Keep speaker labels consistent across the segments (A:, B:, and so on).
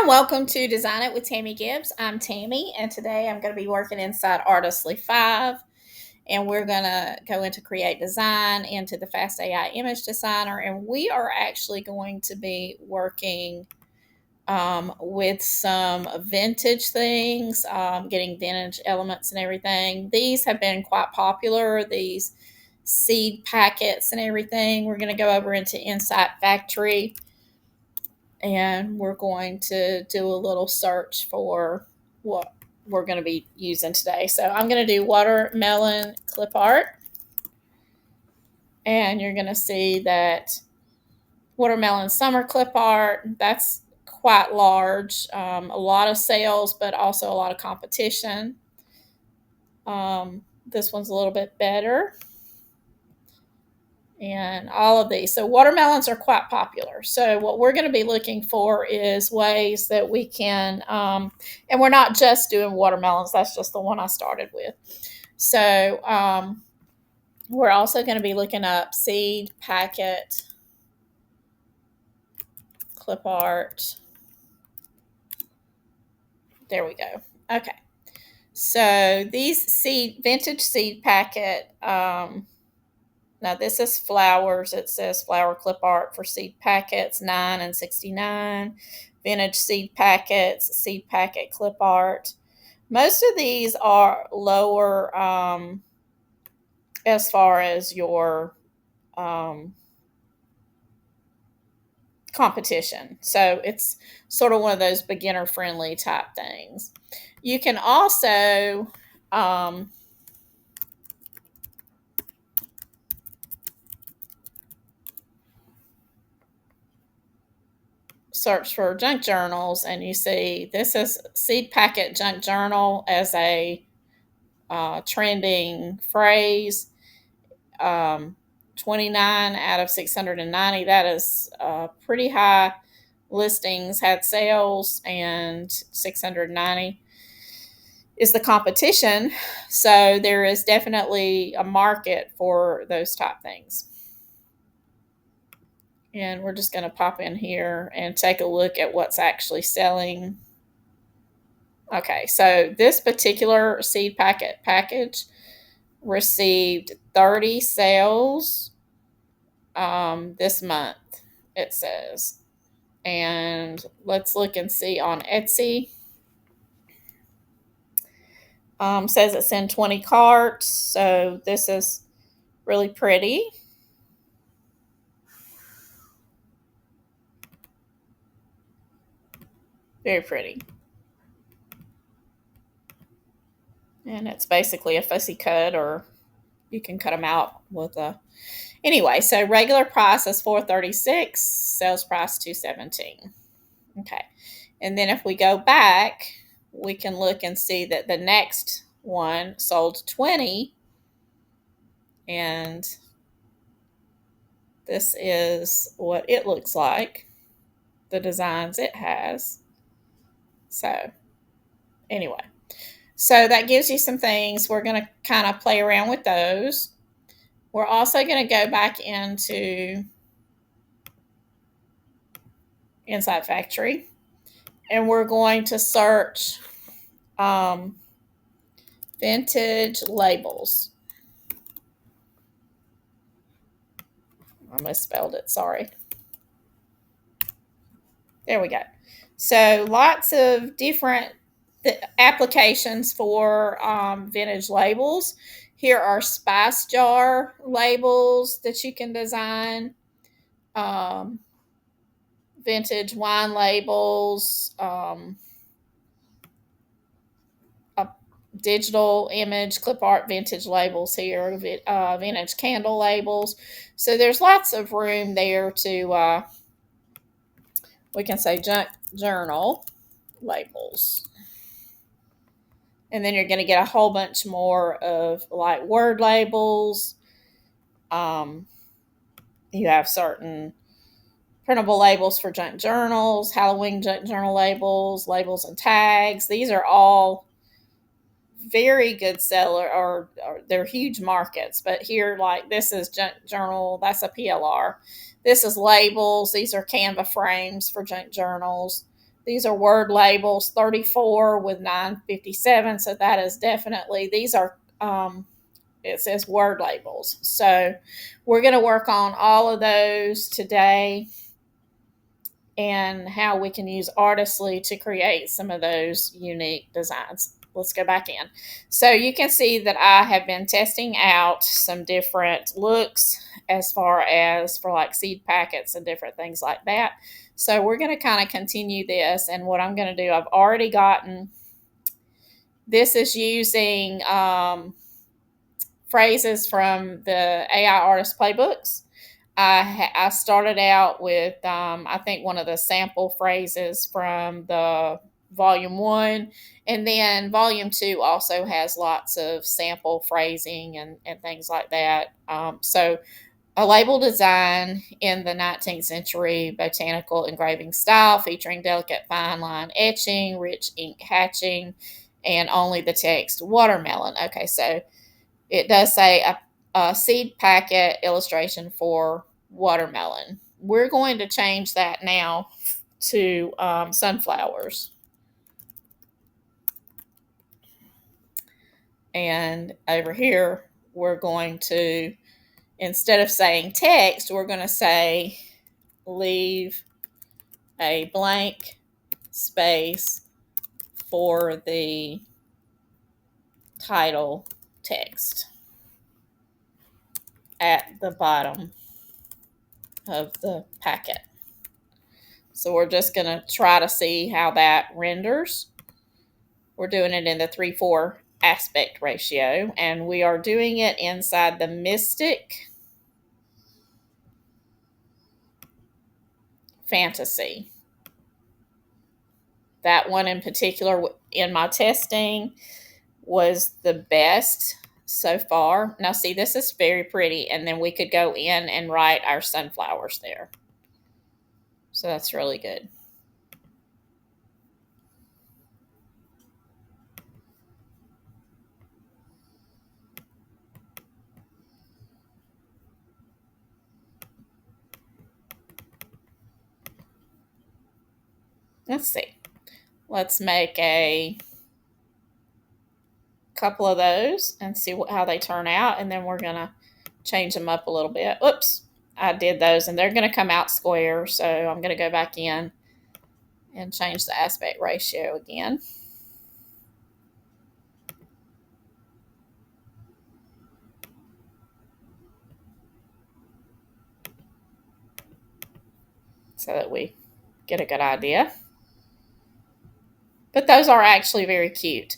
A: and welcome to Design It with Tammy Gibbs. I'm Tammy, and today I'm going to be working inside Artistly 5, and we're going to go into Create Design, into the Fast AI Image Designer, and we are actually going to be working with some vintage things, getting vintage elements and everything. These have been quite popular, these seed packets and everything. We're going to go over into Insight Factory, and we're going to do a little search for what we're going to be using today. So I'm going to do watermelon clip art, and you're going to see that watermelon summer clip art, that's quite large, a lot of sales, but also a lot of competition. This one's a little bit better. And all of these. So watermelons are quite popular. So what we're going to be looking for is ways that we can, and we're not just doing watermelons. That's just the one I started with. So we're also going to be looking up seed packet clip art. There we go. Okay. So these vintage seed packet, now this is flowers. It says flower clip art for seed packets, 9 and 69. Vintage seed packets, seed packet clip art. Most of these are lower as far as your competition. So it's sort of one of those beginner friendly type things. You can also search for junk journals, and you see this is seed packet junk journal as a trending phrase. 29 out of 690, that is pretty high listings, had sales, and 690 is the competition. So there is definitely a market for those type things. And we're just going to pop in here and take a look at what's actually selling. Okay, so this particular seed packet package received 30 sales this month, it says. And let's look and see on Etsy. Says it's in 20 carts, so this is really pretty. Very pretty. And it's basically a fussy cut, or you can cut them out with a... Anyway, so regular price is $4.36, sales price $2.17. Okay. And then if we go back, we can look and see that the next one sold 20. And this is what it looks like, the designs it has. So anyway, so that gives you some things. We're going to kind of play around with those. We're also going to go back into Insight Factory, and we're going to search vintage labels. I misspelled it, sorry. There we go. So lots of different applications for vintage labels. Here are spice jar labels that you can design, vintage wine labels, digital image clip art vintage labels here, vintage candle labels. So there's lots of room there to, we can say junk journal labels. And then you're going to get a whole bunch more of like word labels. You have certain printable labels for junk journals, Halloween junk journal labels, labels and tags. These are all very good seller, or they're huge markets. But here, like this is junk journal, that's a PLR. This is labels. These are Canva frames for junk journals. These are word labels, 34 with 957. So that is definitely, these are, it says word labels. So we're going to work on all of those today and how we can use Artistly to create some of those unique designs. Let's go back in. So you can see that I have been testing out some different looks as far as for like seed packets and different things like that. So we're going to kind of continue this. And what I'm going to do, I've already gotten, this is using phrases from the AI Artist Playbooks. I started out with, I think, one of the sample phrases from the volume 1, and then volume 2 also has lots of sample phrasing and things like that. So a label design in the 19th century botanical engraving style featuring delicate fine line etching, rich ink hatching, and only the text watermelon. Okay, so it does say a seed packet illustration for watermelon. We're going to change that now to sunflowers. And over here, we're going to, instead of saying text, we're going to say leave a blank space for the title text at the bottom of the packet. So we're just going to try to see how that renders. We're doing it in the 3:4 aspect ratio, and we are doing it inside the Mystic Fantasy. That one in particular in my testing was the best so far. Now see, this is very pretty, and then we could go in and write our sunflowers there. So that's really good. Let's see. Let's make a couple of those and see how they turn out, and then we're going to change them up a little bit. Oops, I did those, and they're going to come out square, so I'm going to go back in and change the aspect ratio again. So that we get a good idea. But those are actually very cute.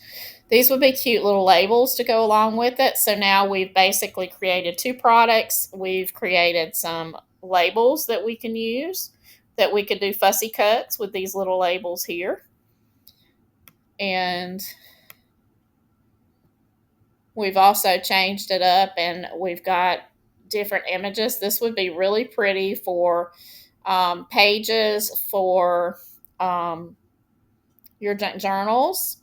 A: These would be cute little labels to go along with it. So now we've basically created 2 products. We've created some labels that we can use, that we could do fussy cuts with these little labels here. And we've also changed it up, and we've got different images. This would be really pretty for pages for your journals.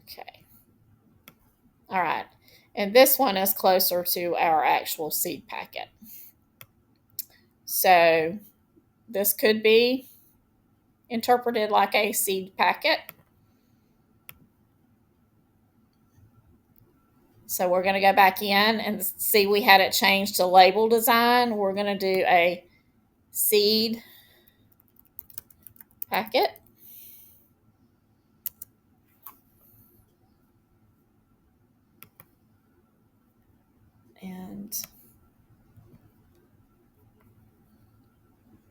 A: Okay. All right. And this one is closer to our actual seed packet. So this could be interpreted like a seed packet. So we're going to go back in and see we had it changed to label design. We're going to do a seed packet. And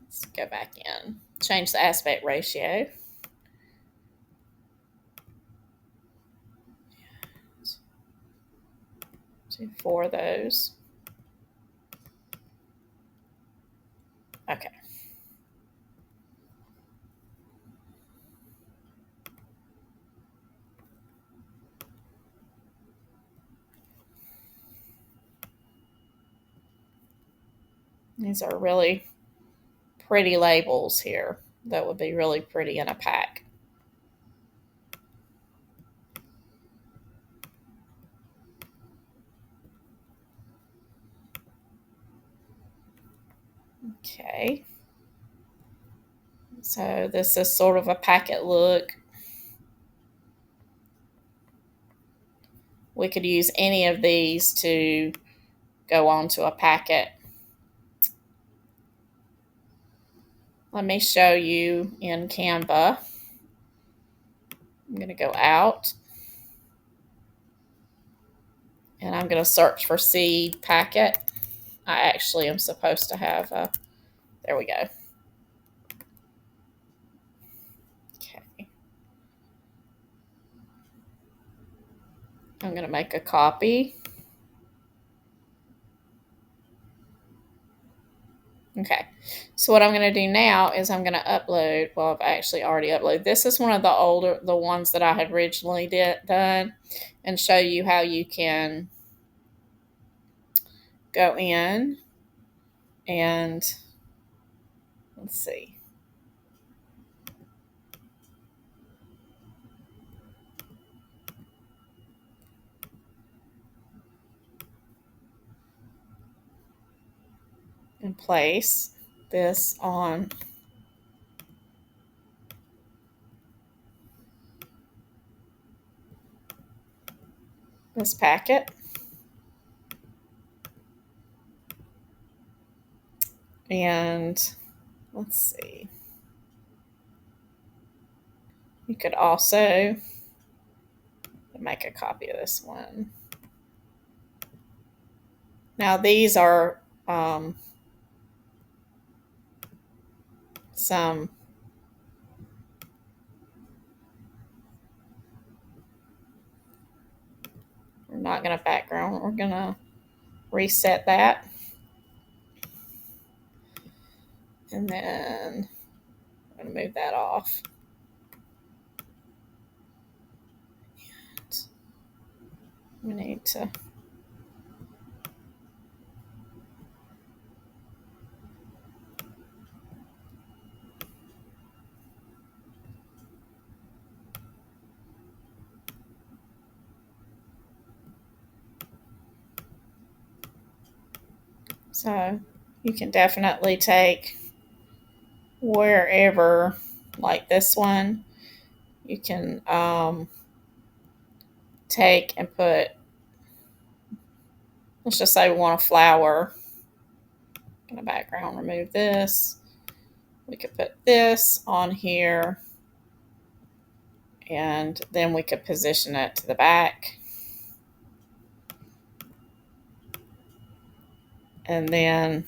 A: let's go back in, change the aspect ratio. Do 4 of those. Okay. These are really pretty labels here that would be really pretty in a pack. Okay. So this is sort of a packet look. We could use any of these to go onto a packet. Let me show you in Canva. I'm going to go out and I'm going to search for seed packet. I actually am supposed to have a, there we go. Okay. I'm going to make a copy. Okay, so what I'm going to do now is I'm going to upload, well, I've actually already uploaded. This is one of the ones that I had originally done, and show you how you can go in and, let's see. And place this on this packet. And let's see. You could also make a copy of this one. Now these are some we're not going to background. We're going to reset that. And then I'm going to move that off. We need to so you can definitely take wherever, like this one, you can take and put, let's just say we want a flower in the background, remove this. We could put this on here and then we could position it to the back. And then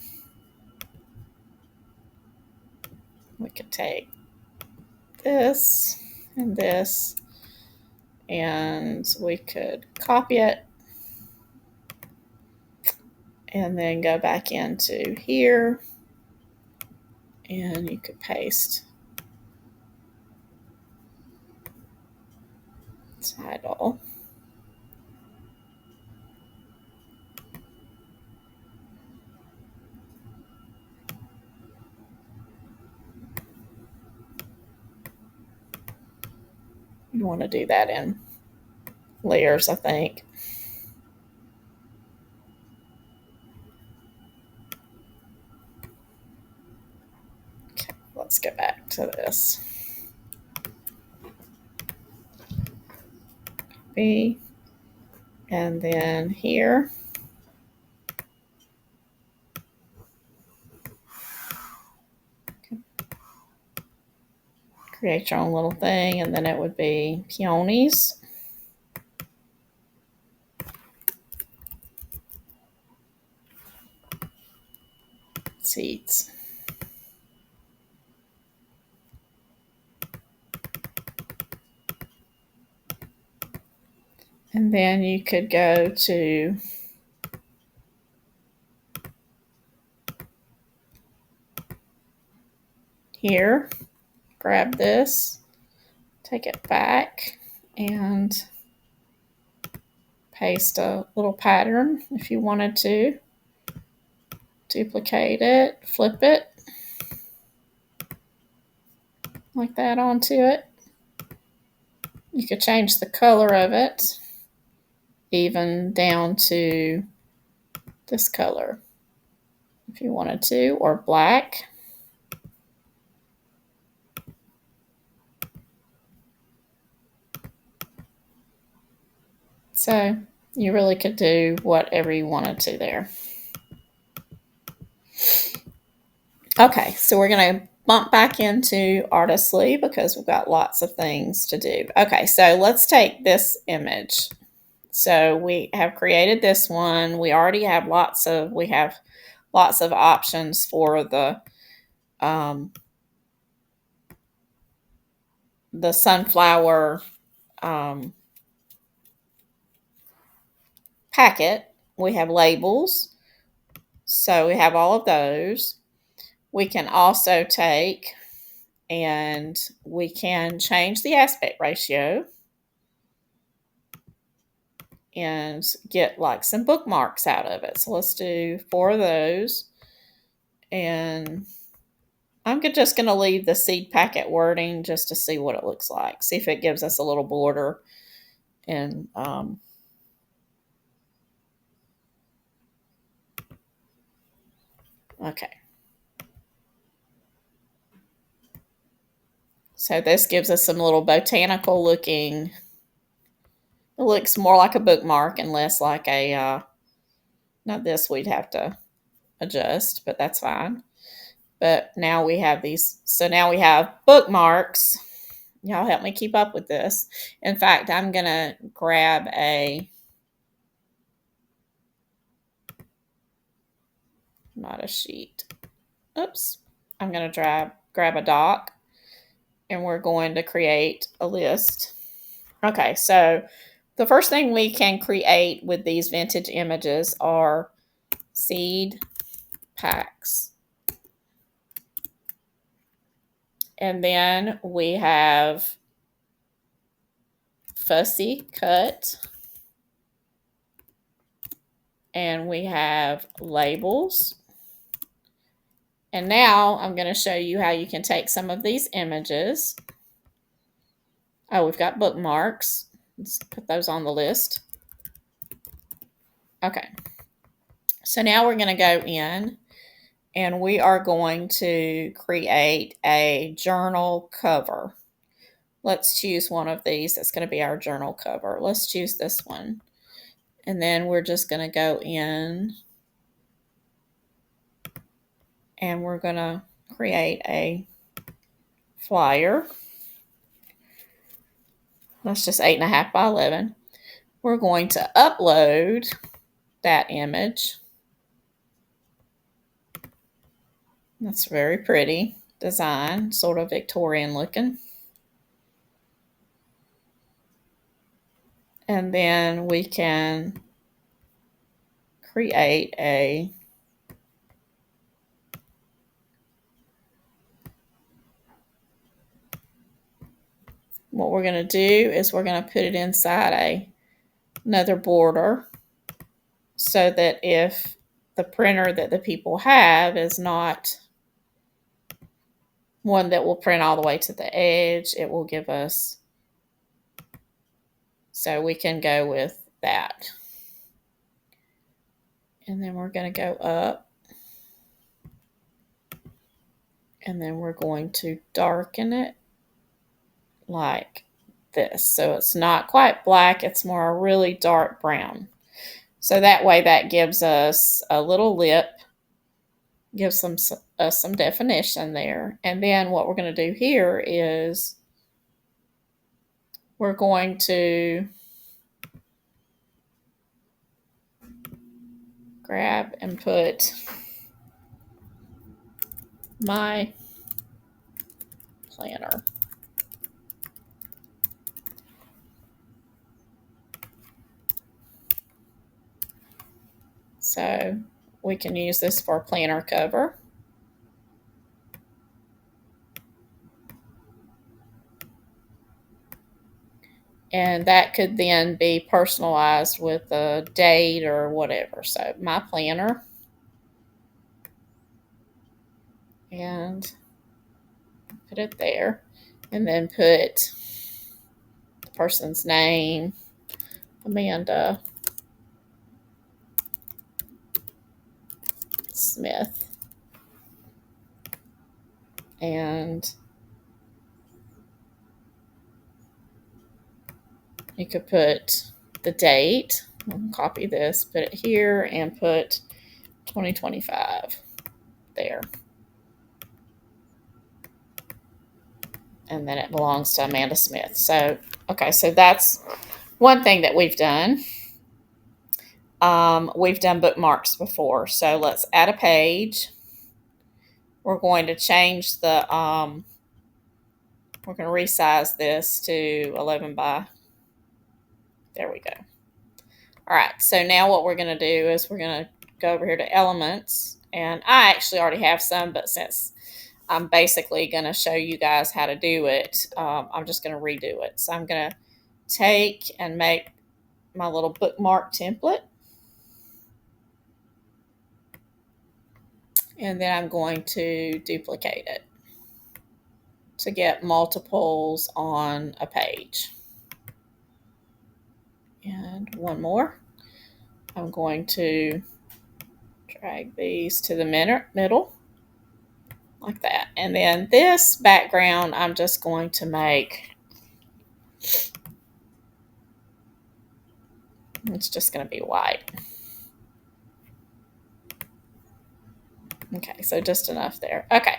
A: we could take this and this and we could copy it and then go back into here and you could paste title. You want to do that in layers, I think. Okay, let's go back to this. Copy. And then here. Create your own little thing, and then it would be peonies. Seeds. And then you could go to here, grab this, take it back, and paste a little pattern if you wanted to. Duplicate it, flip it like that onto it. You could change the color of it, even down to this color if you wanted to, or black. So you really could do whatever you wanted to there. Okay, so we're going to bump back into Artistly because we've got lots of things to do. Okay, so let's take this image. So we have created this one. We already have lots of options for the sunflower packet. We have labels. So we have all of those. We can also take and we can change the aspect ratio and get like some bookmarks out of it. So let's do 4 of those. And I'm just going to leave the seed packet wording just to see what it looks like. See if it gives us a little border. And okay. So this gives us some little botanical looking. It looks more like a bookmark and less like a, not this we'd have to adjust, but that's fine. But now we have these. So now we have bookmarks. Y'all help me keep up with this. In fact, I'm going to grab not a sheet. Oops. I'm going to grab a doc and we're going to create a list. Okay, so the first thing we can create with these vintage images are seed packs. And then we have fussy cut. And we have labels. And now I'm going to show you how you can take some of these images. Oh, we've got bookmarks. Let's put those on the list. Okay. So now we're going to go in and we are going to create a journal cover. Let's choose one of these. That's going to be our journal cover. Let's choose this one. And then we're just going to go in and we're going to create a flyer. That's just 8.5 by 11. We're going to upload that image. That's very pretty design, sort of Victorian looking. And then we can create what we're going to do is we're going to put it inside another border so that if the printer that the people have is not one that will print all the way to the edge, it will give us, so we can go with that. And then we're going to go up and then we're going to darken it like this. So it's not quite black, it's more a really dark brown. So that way that gives us a little lip, gives us some definition there. And then what we're going to do here is we're going to grab and put my planner. So we can use this for a planner cover. And that could then be personalized with a date or whatever. So my planner. And put it there. And then put the person's name, Amanda Smith. And you could put the date. I'll copy this, put it here, and put 2025 there. And then it belongs to Amanda Smith. So, okay, so that's one thing that we've done. We've done bookmarks before. So let's add a page. We're going to change the, we're going to resize this to 11 by, there we go. All right, so now what we're going to do is we're going to go over here to elements. And I actually already have some, but since I'm basically going to show you guys how to do it, I'm just going to redo it. So I'm going to take and make my little bookmark template. And then I'm going to duplicate it to get multiples on a page. And one more. I'm going to drag these to the middle like that. And then this background, I'm just going to make, it's just going to be white. Okay, so just enough there. Okay,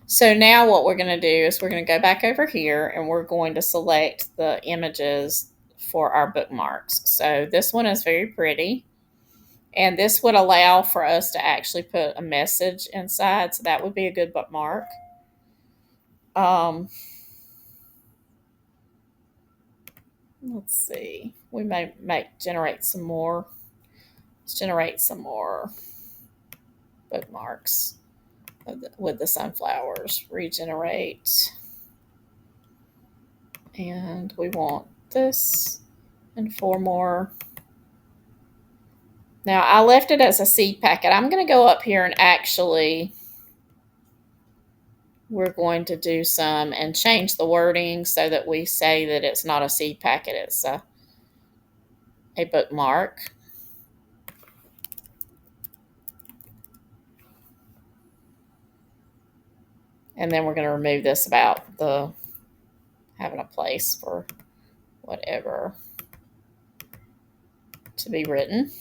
A: so now what we're going to do is we're going to go back over here and we're going to select the images for our bookmarks. So this one is very pretty. And this would allow for us to actually put a message inside. So that would be a good bookmark. Let's see. We may generate some more. Let's generate some more bookmarks with the sunflowers. Regenerate. And we want this and 4 more. Now, I left it as a seed packet. I'm going to go up here and actually, we're going to do some and change the wording so that we say that it's not a seed packet, it's a bookmark. And then we're going to remove this about the having a place for whatever to be written.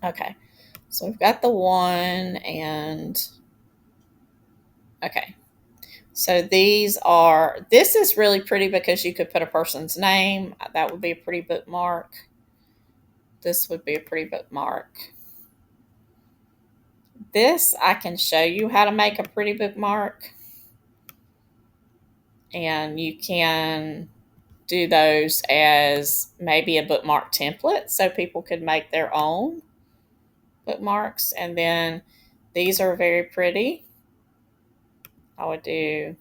A: Okay, so we've got the one and okay. So this is really pretty because you could put a person's name. That would be a pretty bookmark. This would be a pretty bookmark. This, I can show you how to make a pretty bookmark. And you can do those as maybe a bookmark template so people could make their own bookmarks. And then these are very pretty. I would do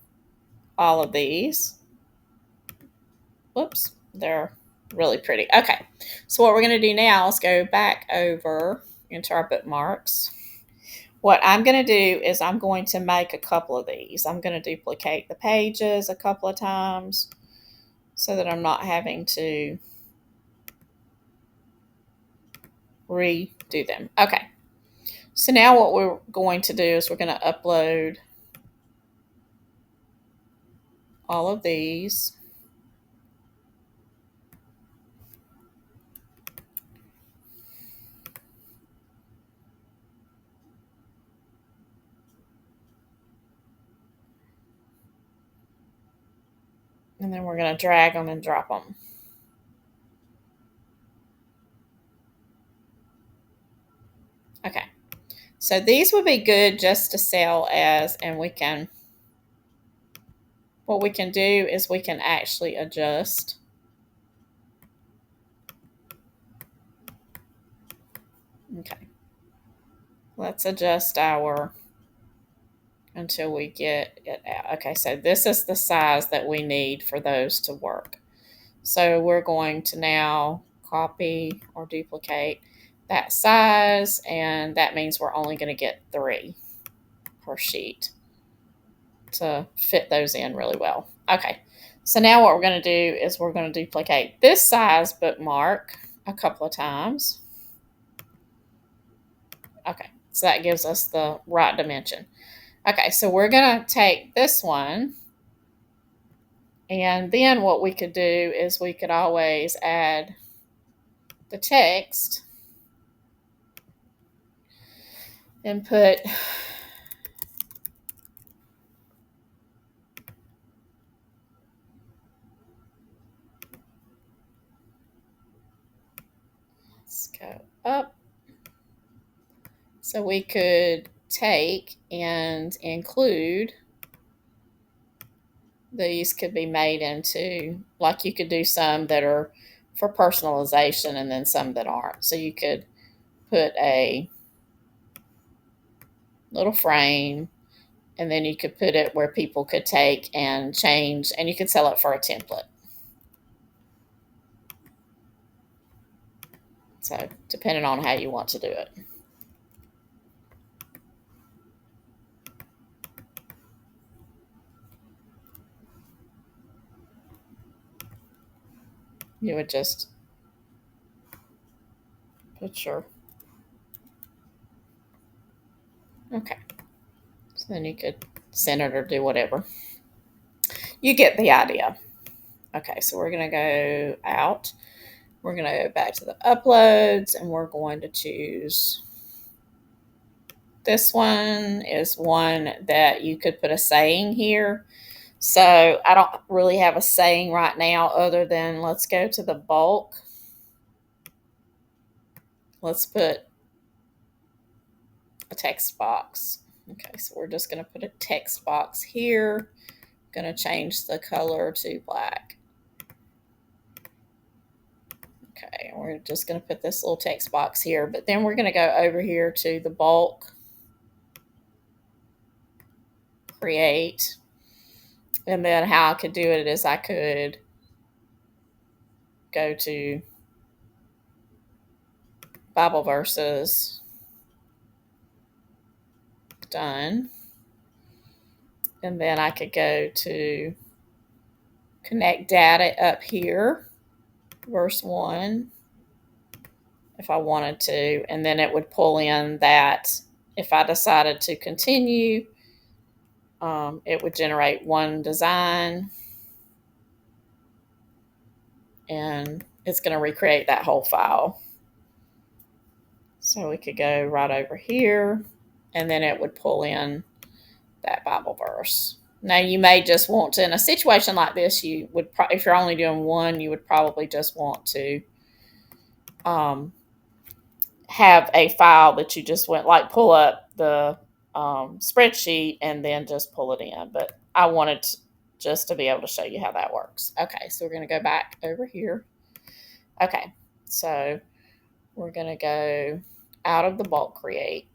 A: all of these. Whoops, they're really pretty. Okay, so what we're going to do now is go back over into our bookmarks. What I'm going to do is I'm going to make a couple of these. I'm going to duplicate the pages a couple of times so that I'm not having to redo them. Okay, so now what we're going to do is we're going to upload all of these. And then we're going to drag them and drop them. Okay, so these would be good just to sell as, and what we can do is we can actually adjust. Okay, let's adjust until we get it out. Okay, so this is the size that we need for those to work. So we're going to now copy or duplicate that size, and that means we're only going to get 3 per sheet to fit those in really well. Okay, so now what we're going to do is we're going to duplicate this size bookmark a couple of times. Okay, so that gives us the right dimension. Okay, so we're going to take this one And then what we could do is we could always add the text and put let's go up. So we could take and include, these could be made into, like you could do some that are for personalization and then some that aren't. So you could put a little frame and then you could put it where people could take and change, and you could sell it for a template. So depending on how you want to do it. You would just put your, okay. So then you could send it or do whatever. You get the idea. Okay, so we're going to go out. We're going to go back to the uploads and we're going to choose, this one is one that you could put a saying here. So I don't really have a saying right now other than let's go to the bulk. Let's put a text box. Okay, so we're just going to put a text box here. Going to change the color to black. Okay, we're just going to put this little text box here, but then we're going to go over here to the bulk, create, and then how I could do it is I could go to Bible verses, done, and then I could go to connect data up here, verse 1, if I wanted to, and then it would pull in that if I decided to continue, it would generate one design and it's going to recreate that whole file. So we could go right over here and then it would pull in that Bible verse. Now you may just want to, in a situation like this, you would, if you're only doing one, you would probably just want to have a file that you just went, like pull up the spreadsheet and then just pull it in. But I wanted just to be able to show you how that works. Okay, so we're going to go back over here. Okay, so we're going to go out of the bulk create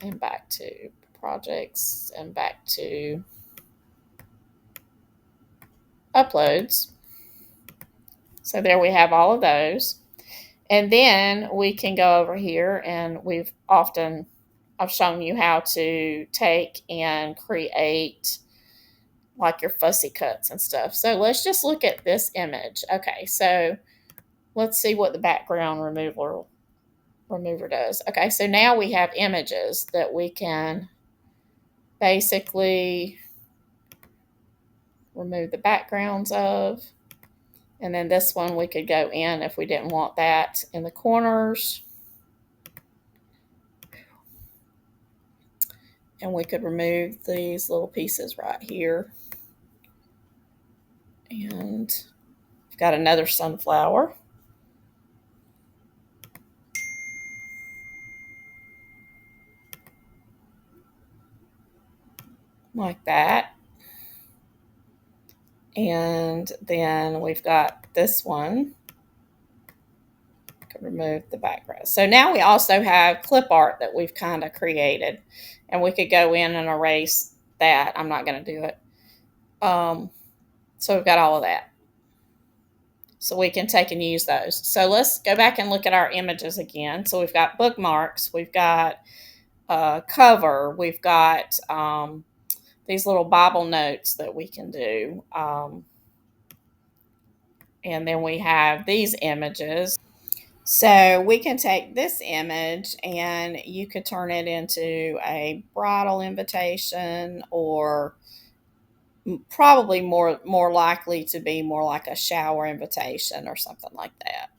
A: and back to projects and back to uploads. So there we have all of those. And then we can go over here and I've shown you how to take and create like your fussy cuts and stuff. So let's just look at this image. Okay, so let's see what the background remover does. Okay, so now we have images that we can basically remove the backgrounds of. And then this one we could go in if we didn't want that in the corners. And we could remove these little pieces right here. And we've got another sunflower. Like that. And then we've got this one. Could remove the background. So now we also have clip art that we've kind of created. And we could go in and erase that. I'm not going to do it. So we've got all of that. So we can take and use those. So let's go back and look at our images again. So we've got bookmarks, we've got cover, we've got these little Bible notes that we can do. And then we have these images. So we can take this image and you could turn it into a bridal invitation or probably more likely to be more like a shower invitation or something like that.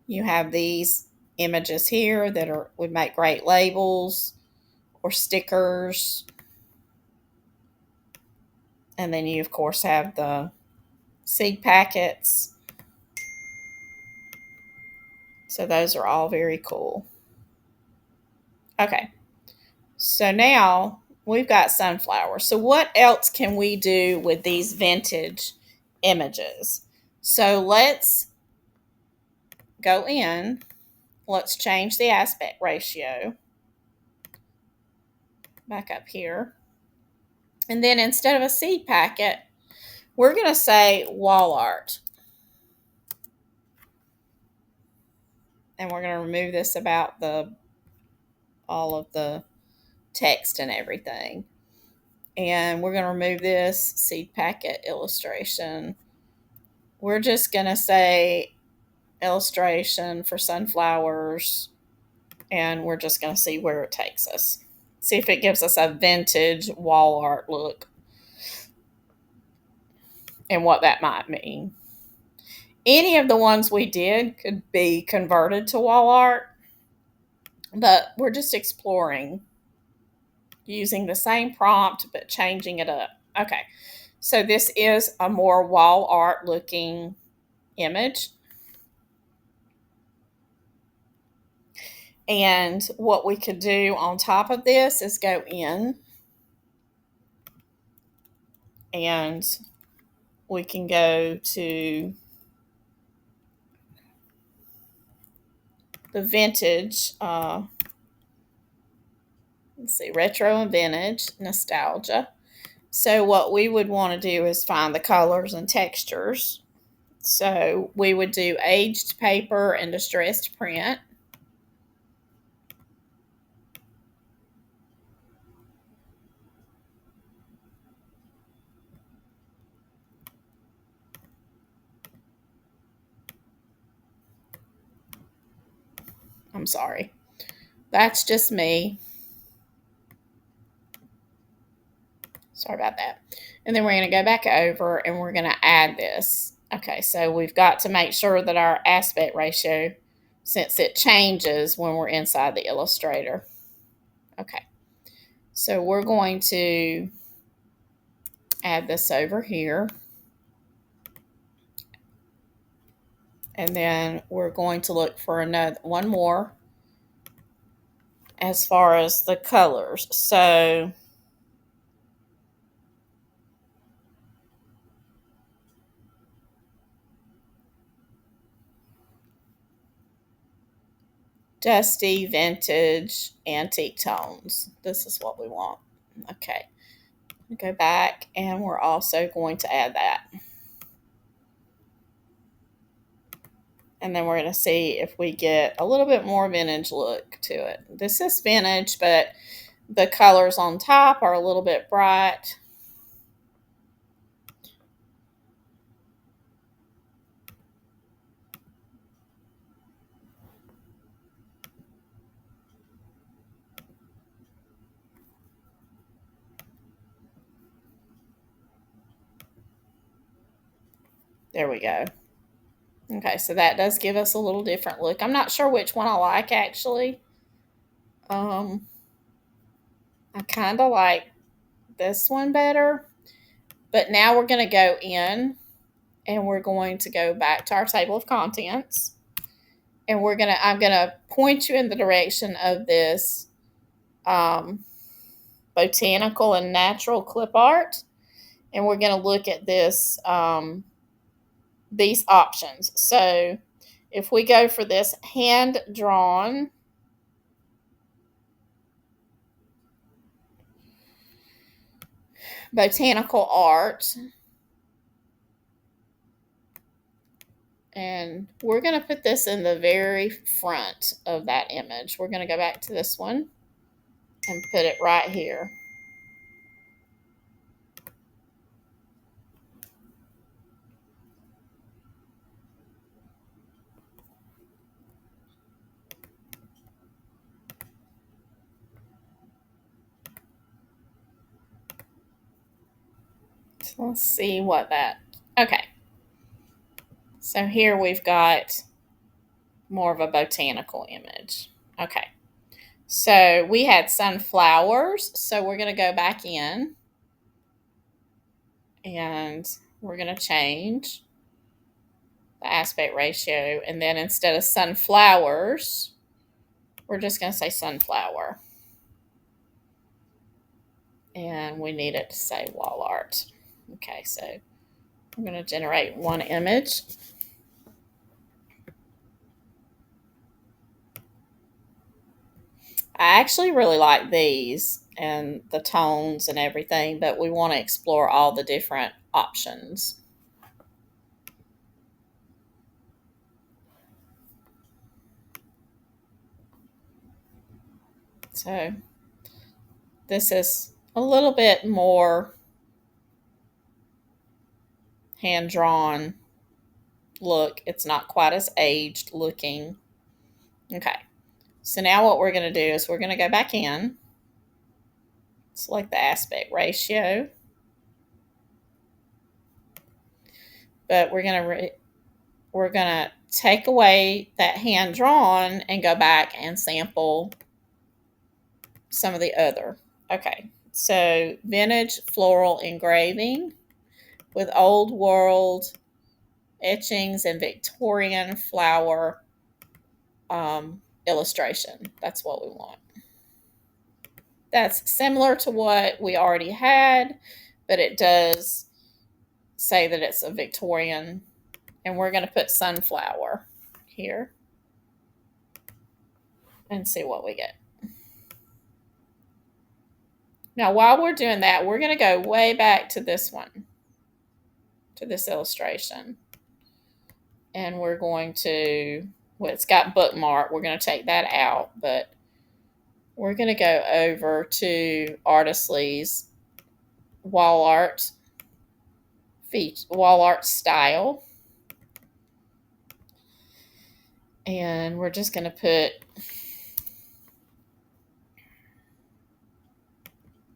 A: You have these images here that would make great labels or stickers. And then you of course have the seed packets. So those are all very cool. Okay. So now we've got sunflowers. So what else can we do with these vintage images? So let's go in. Let's change the aspect ratio. Back up here. And then instead of a seed packet, we're going to say wall art. And we're going to remove this about all of the text and everything. And we're going to remove this seed packet illustration. We're just going to say illustration for sunflowers, and we're just going to see where it takes us. See if it gives us a vintage wall art look and what that might mean. Any of the ones we did could be converted to wall art, but we're just exploring using the same prompt but changing it up. Okay, so this is a more wall art looking image. And what we could do on top of this is go in and we can go to the vintage, let's see, retro and vintage, nostalgia. So what we would want to do is find the colors and textures. So we would do aged paper and distressed print. I'm sorry. That's just me. Sorry about that. And then we're going to go back over and we're going to add this. Okay, so we've got to make sure that our aspect ratio, since it changes when we're inside the Illustrator. Okay, so we're going to add this over here. And then we're going to look for one more as far as the colors. So dusty, vintage, antique tones. This is what we want. Okay. Go back and we're also going to add that. And then we're going to see if we get a little bit more vintage look to it. This is vintage, but the colors on top are a little bit bright. There we go. Okay, so that does give us a little different look. I'm not sure which one I like actually. I kind of like this one better. But now we're going to go in and we're going to go back to our table of contents. And I'm going to point you in the direction of this botanical and natural clip art. And we're going to look at this, these options. So if we go for this hand-drawn botanical art, and we're going to put this in the very front of that image. We're going to go back to this one and put it right here. So let's see what that, okay. So here we've got more of a botanical image. Okay. So we had sunflowers. So we're going to go back in and we're going to change the aspect ratio. And then instead of sunflowers, we're just going to say sunflower. And we need it to say wall art. Okay, so I'm going to generate one image. I actually really like these and the tones and everything, but we want to explore all the different options. So this is a little bit more hand-drawn look. It's not quite as aged looking. Okay, so now what we're going to do is we're going to go back in, select the aspect ratio, but we're going to take away that hand-drawn and go back and sample some of the other. Okay, so vintage floral engraving with old world etchings and Victorian flower illustration. That's what we want. That's similar to what we already had, but it does say that it's a Victorian, and we're going to put sunflower here and see what we get. Now, while we're doing that, we're going to go way back to this one, to this illustration. And we're going to, well, it's got bookmark. We're going to take that out, but we're going to go over to Artistly's wall art style. And we're just going to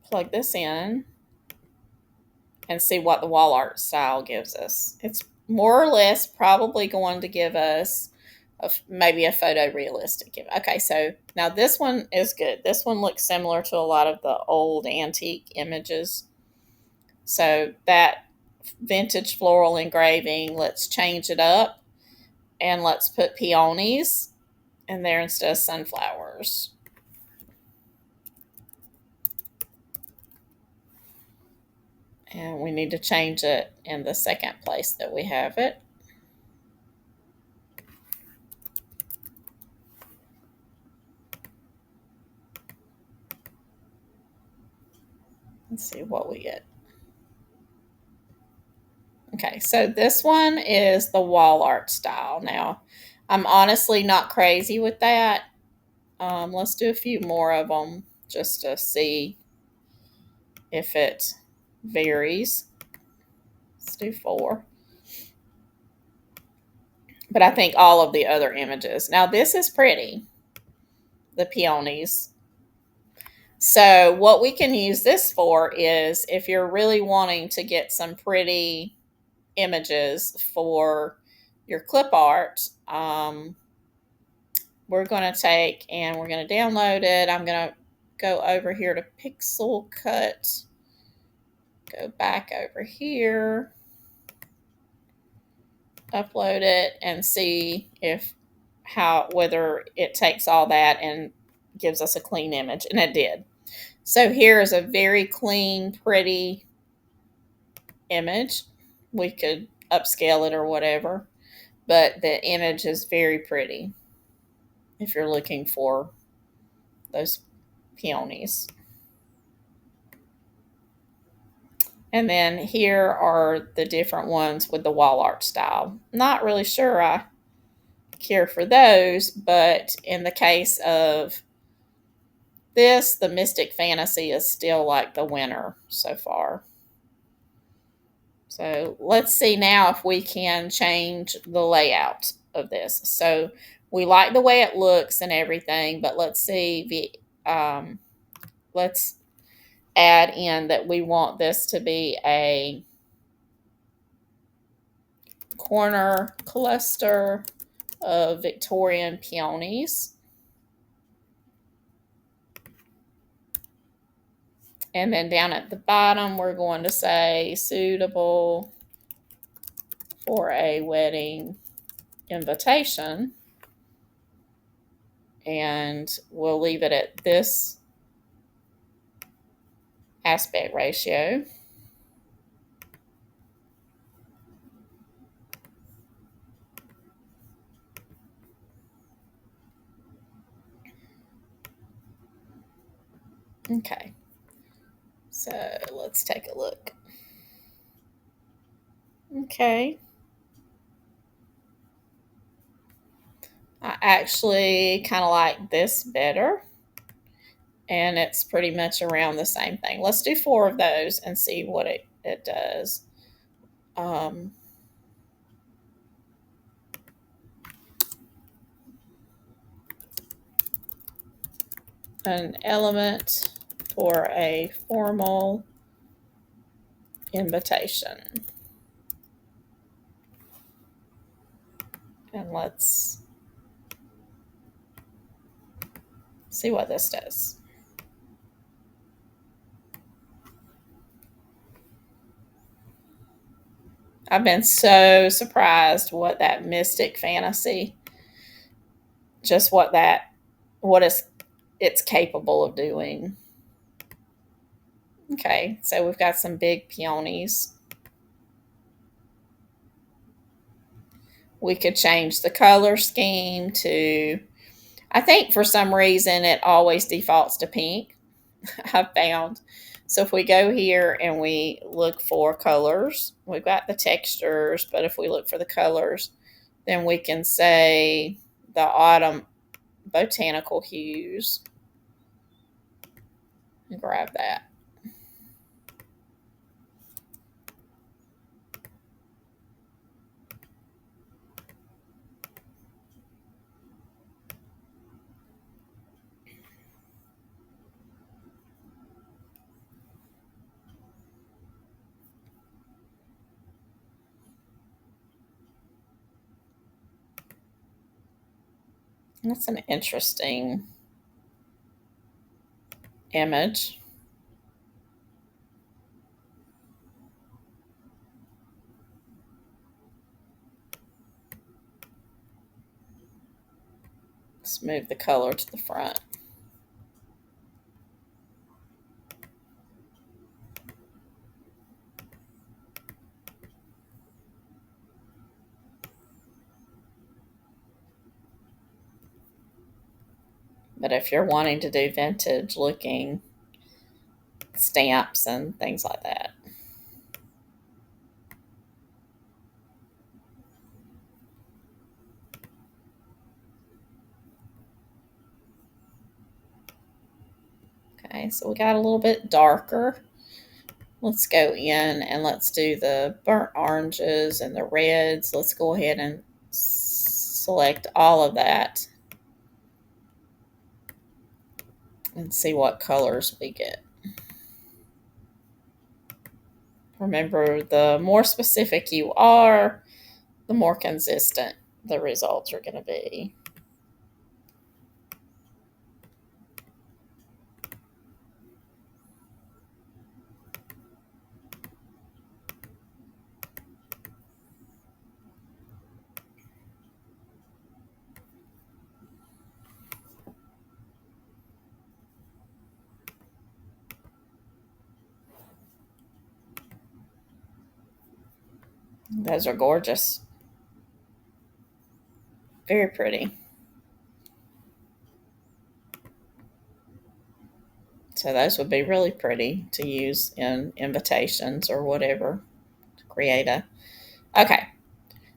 A: plug this in and see what the wall art style gives us. It's more or less probably going to give us maybe a photorealistic. Okay, so now this one is good. This one looks similar to a lot of the old antique images. So that vintage floral engraving, let's change it up and let's put peonies in there instead of sunflowers. And we need to change it in the second place that we have it. Let's see what we get. Okay, so this one is the wall art style. Now, I'm honestly not crazy with that. Let's do a few more of them just to see if it varies. Let's do 4. But I think all of the other images. Now, this is pretty, the peonies. So what we can use this for is if you're really wanting to get some pretty images for your clip art, we're going to take and we're going to download it. I'm going to go over here to Pixel Cut, go back over here, upload it, and see whether it takes all that and gives us a clean image, and it did. So here is a very clean, pretty image. We could upscale it or whatever, but the image is very pretty if you're looking for those peonies. And then here are the different ones with the wall art style. Not really sure I care for those, but in the case of this, the Mystic Fantasy is still like the winner so far. So let's see now if we can change the layout of this. So we like the way it looks and everything, but let's see, let's add in that we want this to be a corner cluster of Victorian peonies. And then down at the bottom, we're going to say suitable for a wedding invitation. And we'll leave it at this aspect ratio. Okay, so let's take a look. Okay, I actually kind of like this better, and it's pretty much around the same thing. Let's do 4 of those and see what it does. An element for a formal invitation. And let's see what this does. I've been so surprised what that mystic fantasy, just what it's capable of doing. Okay, so we've got some big peonies. We could change the color scheme to, I think for some reason it always defaults to pink, I've found. So if we go here and we look for colors, we've got the textures, but if we look for the colors, then we can say the autumn botanical hues and grab that. That's an interesting image. Let's move the color to the front. But if you're wanting to do vintage looking stamps and things like that. Okay, so we got a little bit darker. Let's go in and let's do the burnt oranges and the reds. Let's go ahead and select all of that and see what colors we get. Remember, the more specific you are, the more consistent the results are going to be. Those are gorgeous. Very pretty. So those would be really pretty to use in invitations or whatever to create a. Okay.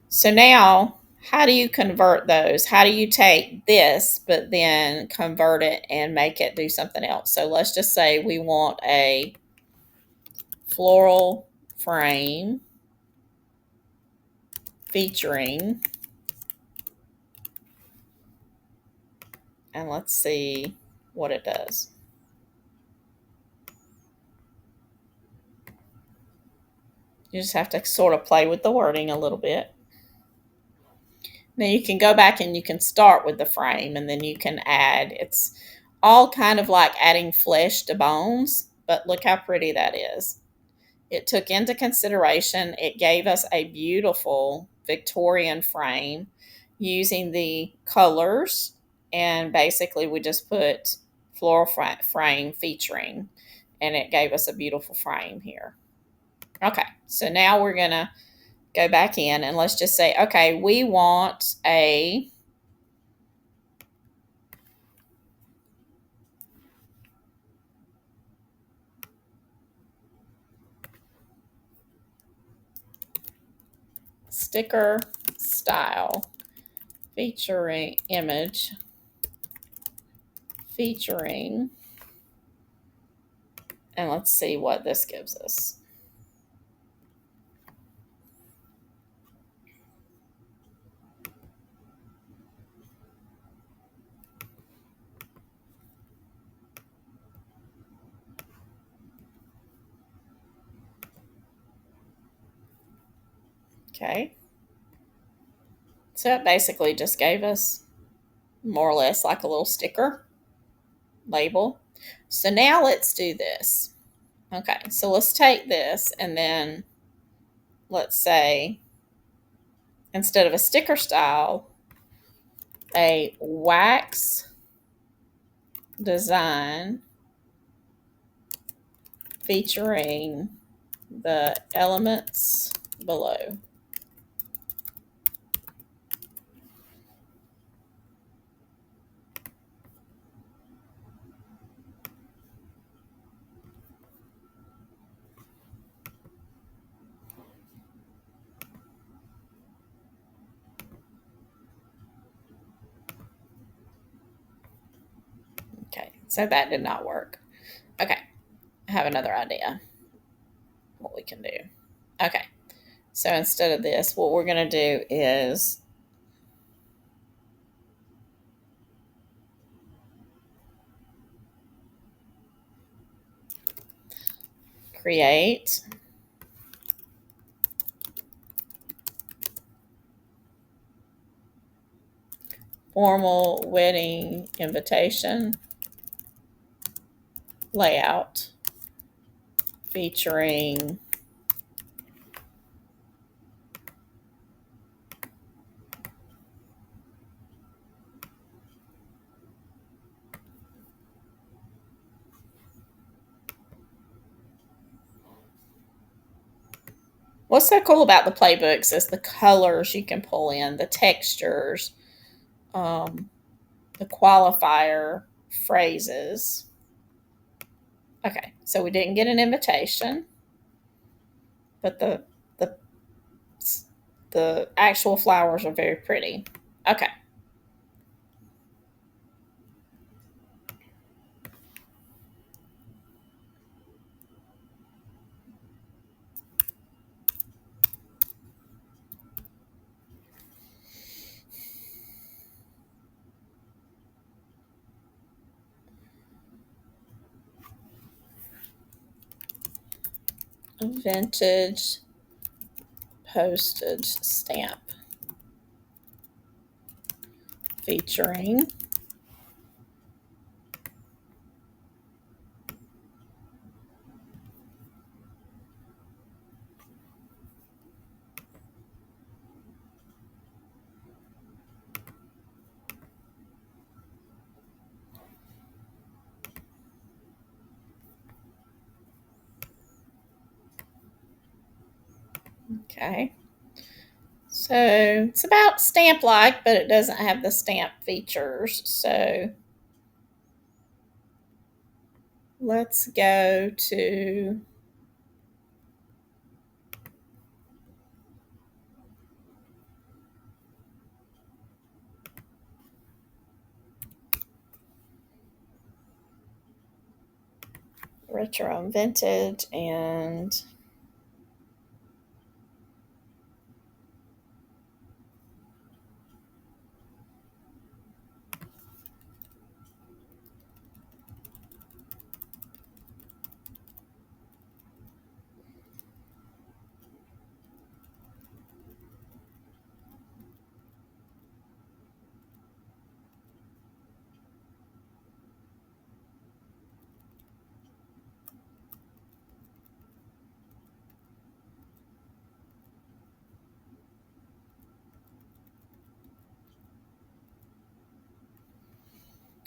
A: So now, how do you convert those? How do you take this, but then convert it and make it do something else? So let's just say we want a floral frame featuring, and let's see what it does. You just have to sort of play with the wording a little bit. Now you can go back and you can start with the frame and then you can add, it's all kind of like adding flesh to bones, but look how pretty that is. It took into consideration, it gave us a beautiful Victorian frame using the colors, and basically we just put floral frame featuring, and it gave us a beautiful frame here. Okay, so now we're gonna go back in and let's just say, okay, we want a sticker style featuring image featuring, and let's see what this gives us. Okay, so it basically just gave us more or less like a little sticker label. So now let's do this. Okay, so let's take this and then let's say instead of a sticker style, a wax design featuring the elements below. Okay, so that did not work. Okay, I have another idea what we can do. Okay, so instead of this, what we're going to do is create formal wedding invitation layout featuring what's so cool about the playbooks is the colors you can pull in, the textures, um, the qualifier phrases. Okay, so we didn't get an invitation, but the the actual flowers are very pretty. Okay. Vintage postage stamp featuring okay. So it's about stamp like, but it doesn't have the stamp features. So let's go to retro and vintage and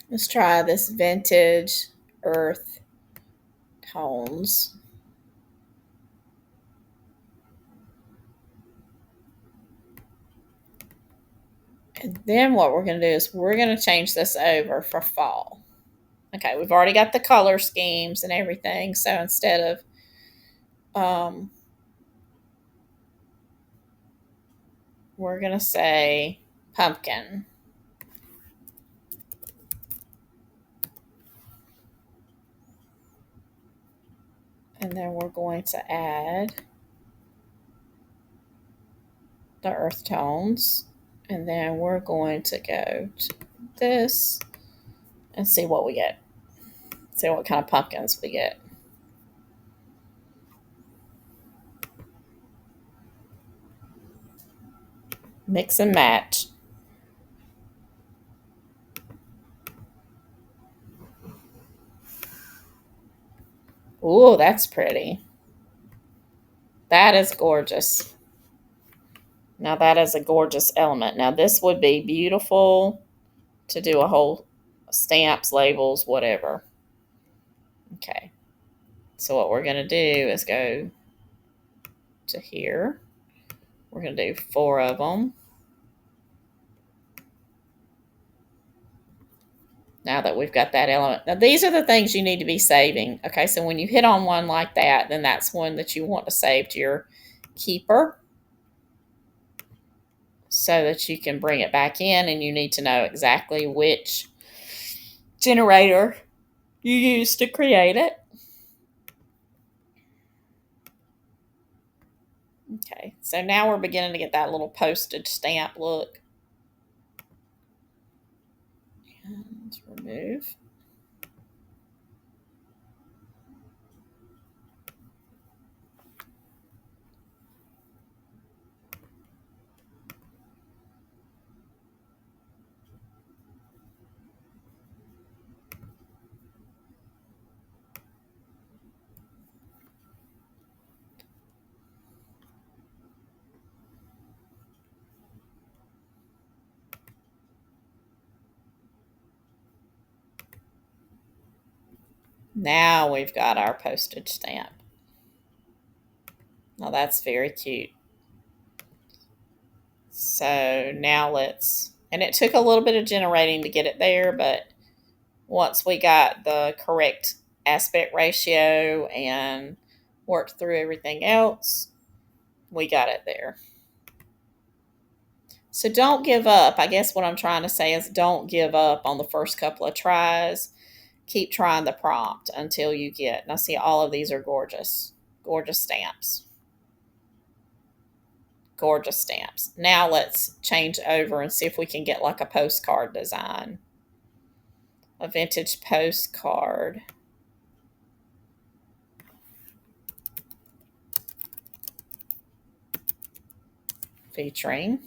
A: Let's try this vintage earth tones. And then what we're going to do is we're going to change this over for fall. Okay, we've already got the color schemes and everything. So instead of, we're going to say pumpkin. And then we're going to add the earth tones. And then we're going to go to this and see what we get. See what kind of pumpkins we get. Mix and match. Ooh, that's pretty. That is gorgeous. Now that is a gorgeous element. Now this would be beautiful to do a whole stamps, labels, whatever. Okay. So what we're going to do is go to here. We're going to do 4 of them. Now that we've got that element. Now these are the things you need to be saving. Okay, so when you hit on one like that, then that's one that you want to save to your keeper so that you can bring it back in, and you need to know exactly which generator you used to create it. Okay, so now we're beginning to get that little postage stamp look. And remove. Now we've got our postage stamp. Now that's very cute. So now let's, and it took a little bit of generating to get it there, but once we got the correct aspect ratio and worked through everything else, we got it there. So don't give up. I guess what I'm trying to say is don't give up on the first couple of tries. Keep trying the prompt until you get, now see, all of these are gorgeous, gorgeous stamps. Gorgeous stamps. Now let's change over and see if we can get like a postcard design. A vintage postcard. Featuring.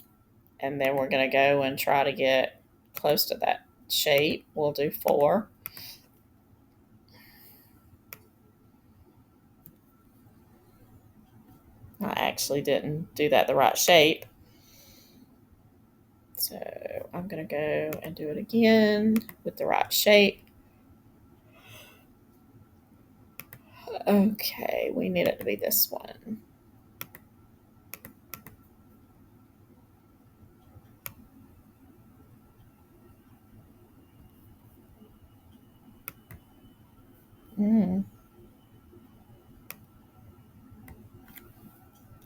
A: And then we're going to go and try to get close to that shape. We'll do 4. I actually didn't do that the right shape. So I'm going to go and do it again with the right shape. Okay, we need it to be this one.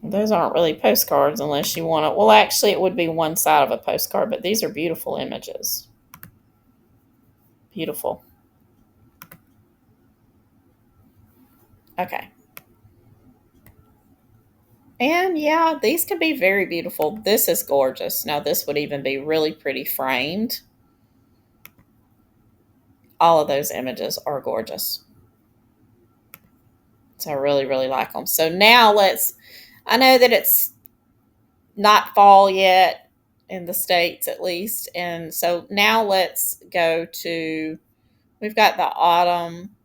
A: Those aren't really postcards unless you want it. Well, actually, it would be one side of a postcard, but these are beautiful images. Beautiful. Okay. And yeah, these can be very beautiful. This is gorgeous. Now, this would even be really pretty framed. All of those images are gorgeous. So I really, really like them. So now let's, I know that it's not fall yet in the States at least. And so now let's go to, we've got the autumn.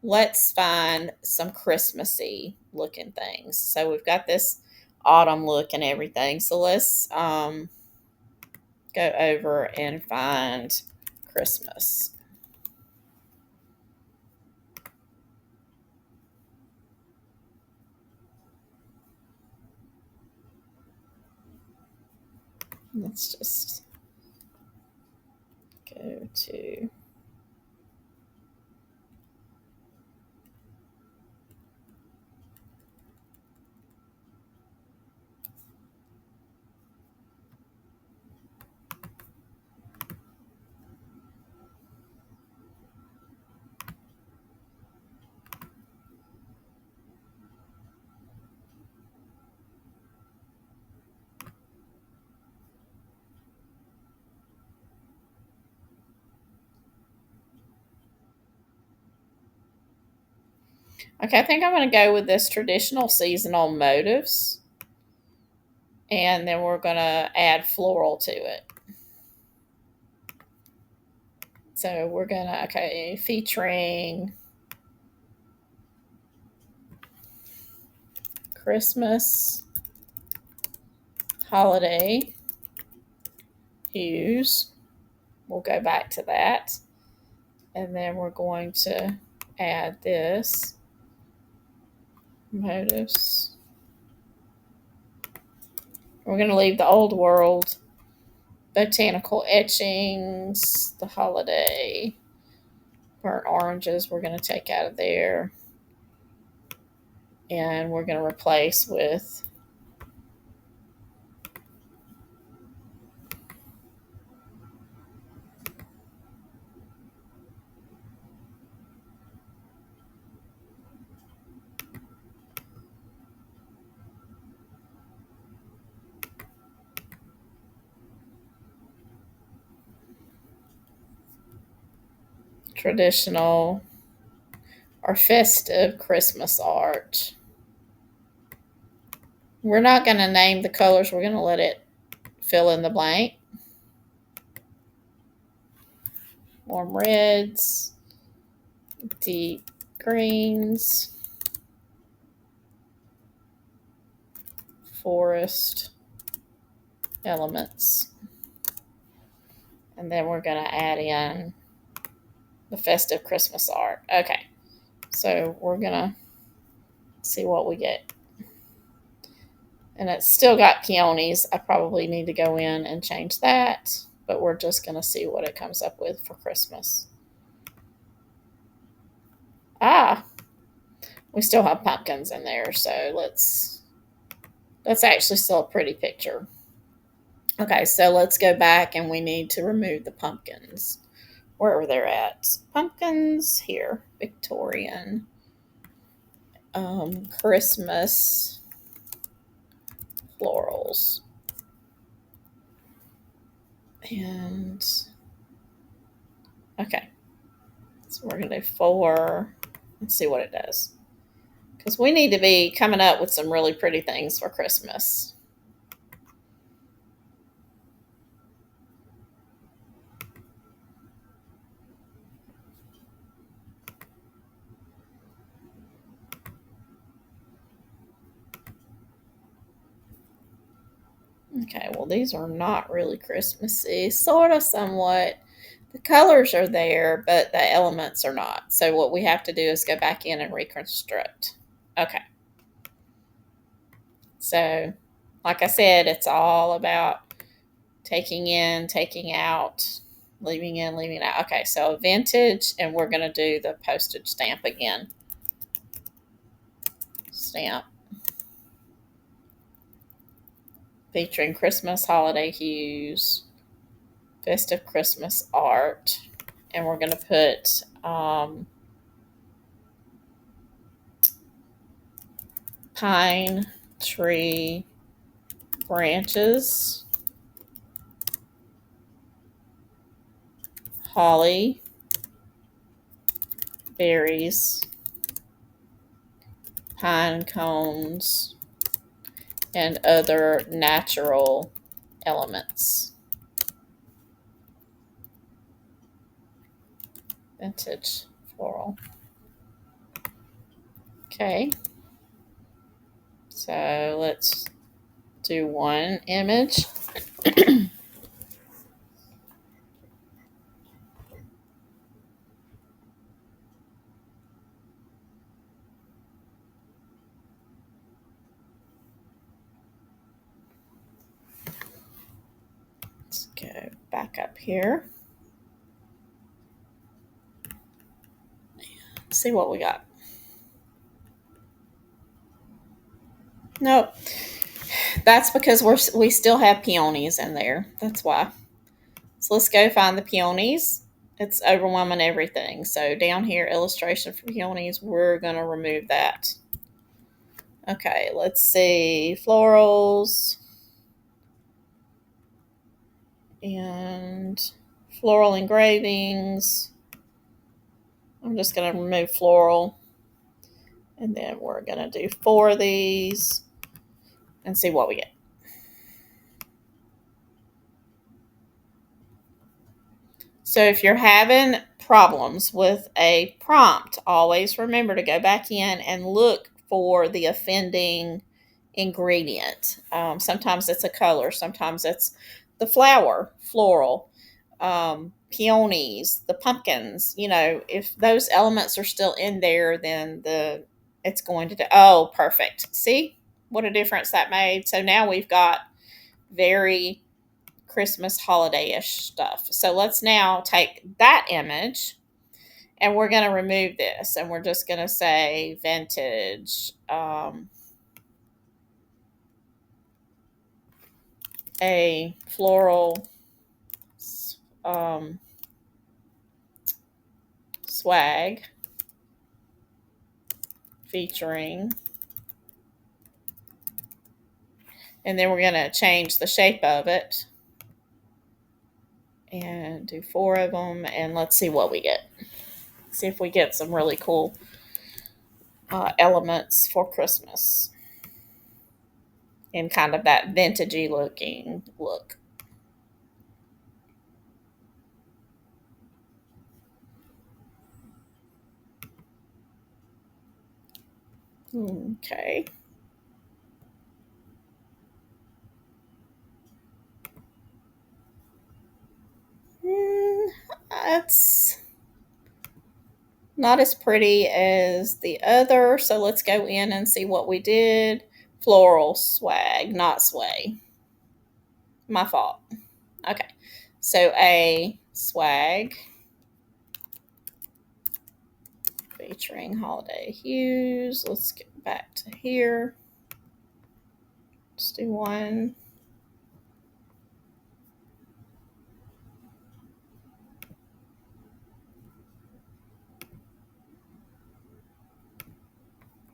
A: Let's find some Christmassy looking things. So we've got this autumn look and everything. So let's go over and find Christmas. Let's just go to. Okay, I think I'm going to go with this traditional seasonal motifs. And then we're going to add floral to it. So we're going to, okay, featuring Christmas holiday hues. We'll go back to that. And then we're going to add this motifs. We're going to leave the old world botanical etchings, the holiday burnt oranges we're going to take out of there. And we're going to replace with traditional or festive Christmas art. We're not going to name the colors. We're going to let it fill in the blank. Warm reds, deep greens, forest elements. And then we're going to add in the festive Christmas art. Okay, so we're going to see what we get. And it's still got peonies. I probably need to go in and change that, but we're just going to see what it comes up with for Christmas. Ah, we still have pumpkins in there, so that's actually still a pretty picture. Okay, so let's go back and we need to remove the pumpkins. Wherever they're at. Pumpkins here, Victorian. Christmas florals. And okay. So we're going to do 4. Let's see what it does. Because we need to be coming up with some really pretty things for Christmas. Okay, well, these are not really Christmassy. Sort of, somewhat. The colors are there, but the elements are not. So what we have to do is go back in and reconstruct. Okay. So, like I said, it's all about taking in, taking out, leaving in, leaving out. Okay, so vintage, and we're going to do the postage stamp again. Stamp. Featuring Christmas holiday hues, festive Christmas art. And we're going to put pine tree branches, holly berries, pine cones, and other natural elements. Vintage floral. Okay. So let's do one image. back up here. See what we got. Nope. That's because we still have peonies in there. That's why. So let's go find the peonies. It's overwhelming everything. So down here, illustration for peonies, we're going to remove that. Okay, let's see. Florals and floral engravings. I'm just going to remove floral. And then we're going to do 4 of these and see what we get. So if you're having problems with a prompt, always remember to go back in and look for the offending ingredient. Sometimes it's a color, sometimes it's the flower, floral, peonies, the pumpkins. If those elements are still in there, then it's going to do. Oh, perfect. See what a difference that made. So now we've got very Christmas holiday-ish stuff. So let's now take that image and we're going to remove this, and we're just going to say vintage, a floral swag featuring, and then we're going to change the shape of it and do 4 of them, and let's see what we get. See if we get some really cool elements for Christmas in kind of that vintagey looking look. Okay. That's not as pretty as the other, so let's go in and see what we did. Floral swag, not sway. My fault. Okay, so a swag featuring holiday hues. Let's get back to here. Let's do one.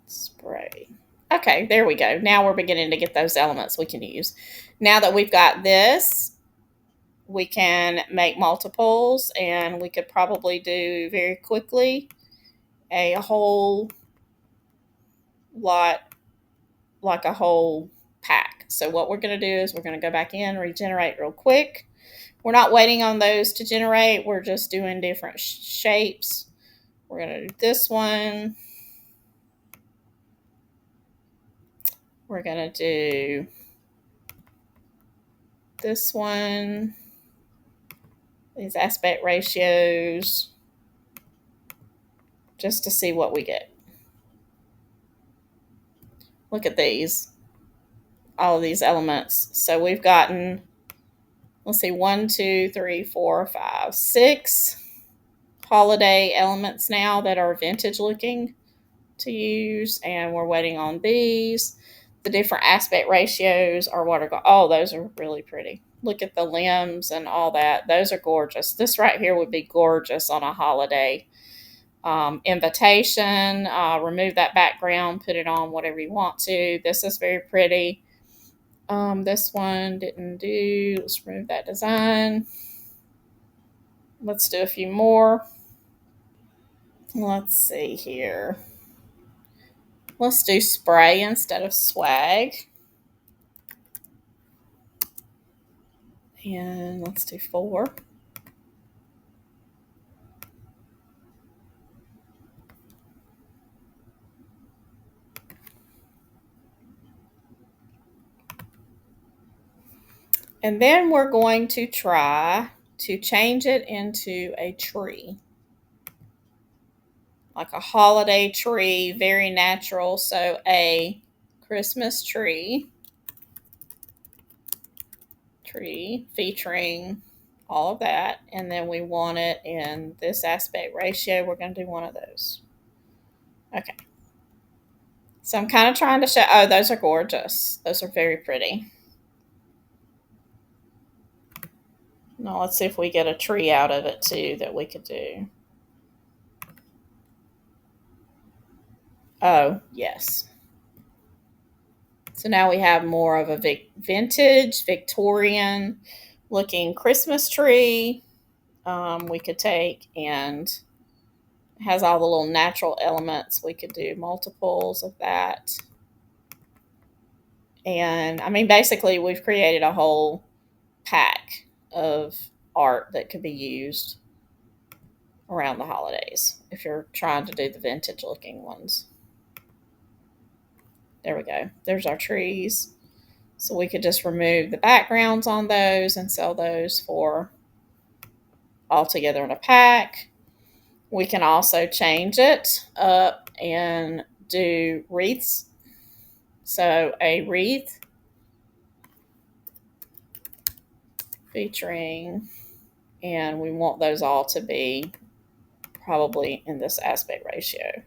A: Spray. Okay, there we go. Now we're beginning to get those elements we can use. Now that we've got this, we can make multiples, and we could probably do very quickly a whole lot, like a whole pack. So what we're going to do is we're going to go back in, regenerate real quick. We're not waiting on those to generate. We're just doing different shapes. We're going to do this one. We're going to do this one. These aspect ratios, just to see what we get. Look at these, all of these elements. So we've gotten, let's see, 1, 2, 3, 4, 5, 6 holiday elements now that are vintage looking to use, and we're waiting on these. The different aspect ratios are what are oh, those are really pretty. Look at the limbs and all that. Those are gorgeous. This right here would be gorgeous on a holiday invitation. Remove that background, put it on whatever you want to. This is very pretty. This one didn't do. Let's remove that design. Let's do a few more. Let's see here. Let's do spray instead of swag. And let's do 4. And then we're going to try to change it into a tree. Like a holiday tree, very natural. So a Christmas tree featuring all of that, and then we want it in this aspect ratio. We're going to do one of those. Okay. So I'm kind of trying to show, oh, those are gorgeous. Those are very pretty. Now let's see if we get a tree out of it too that we could do. Oh, yes. So now we have more of a vintage, Victorian looking Christmas tree. We could take, and it has all the little natural elements. We could do multiples of that. And I mean, basically, we've created a whole pack of art that could be used around the holidays if you're trying to do the vintage looking ones. There we go. There's our trees. So we could just remove the backgrounds on those and sell those for all together in a pack. We can also change it up and do wreaths. So a wreath featuring, and we want those all to be probably in this aspect ratio.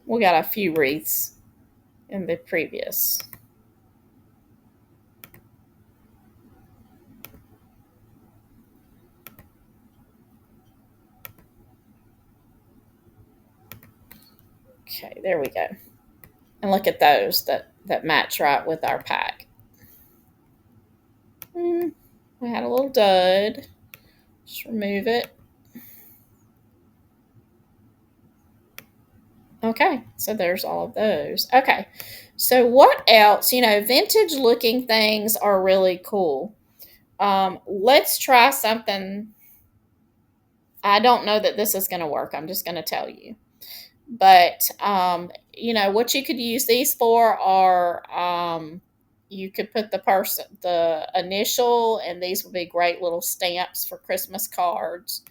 A: We got a few wreaths in the previous. Okay, there we go. And look at those that match right with our pack. We had a little dud. Just remove it. Okay, so there's all of those. Okay, so what else? Vintage looking things are really cool. Let's try something. I don't know that this is going to work. I'm just going to tell you. But, what you could use these for are you could put the initial, and these would be great little stamps for Christmas cards.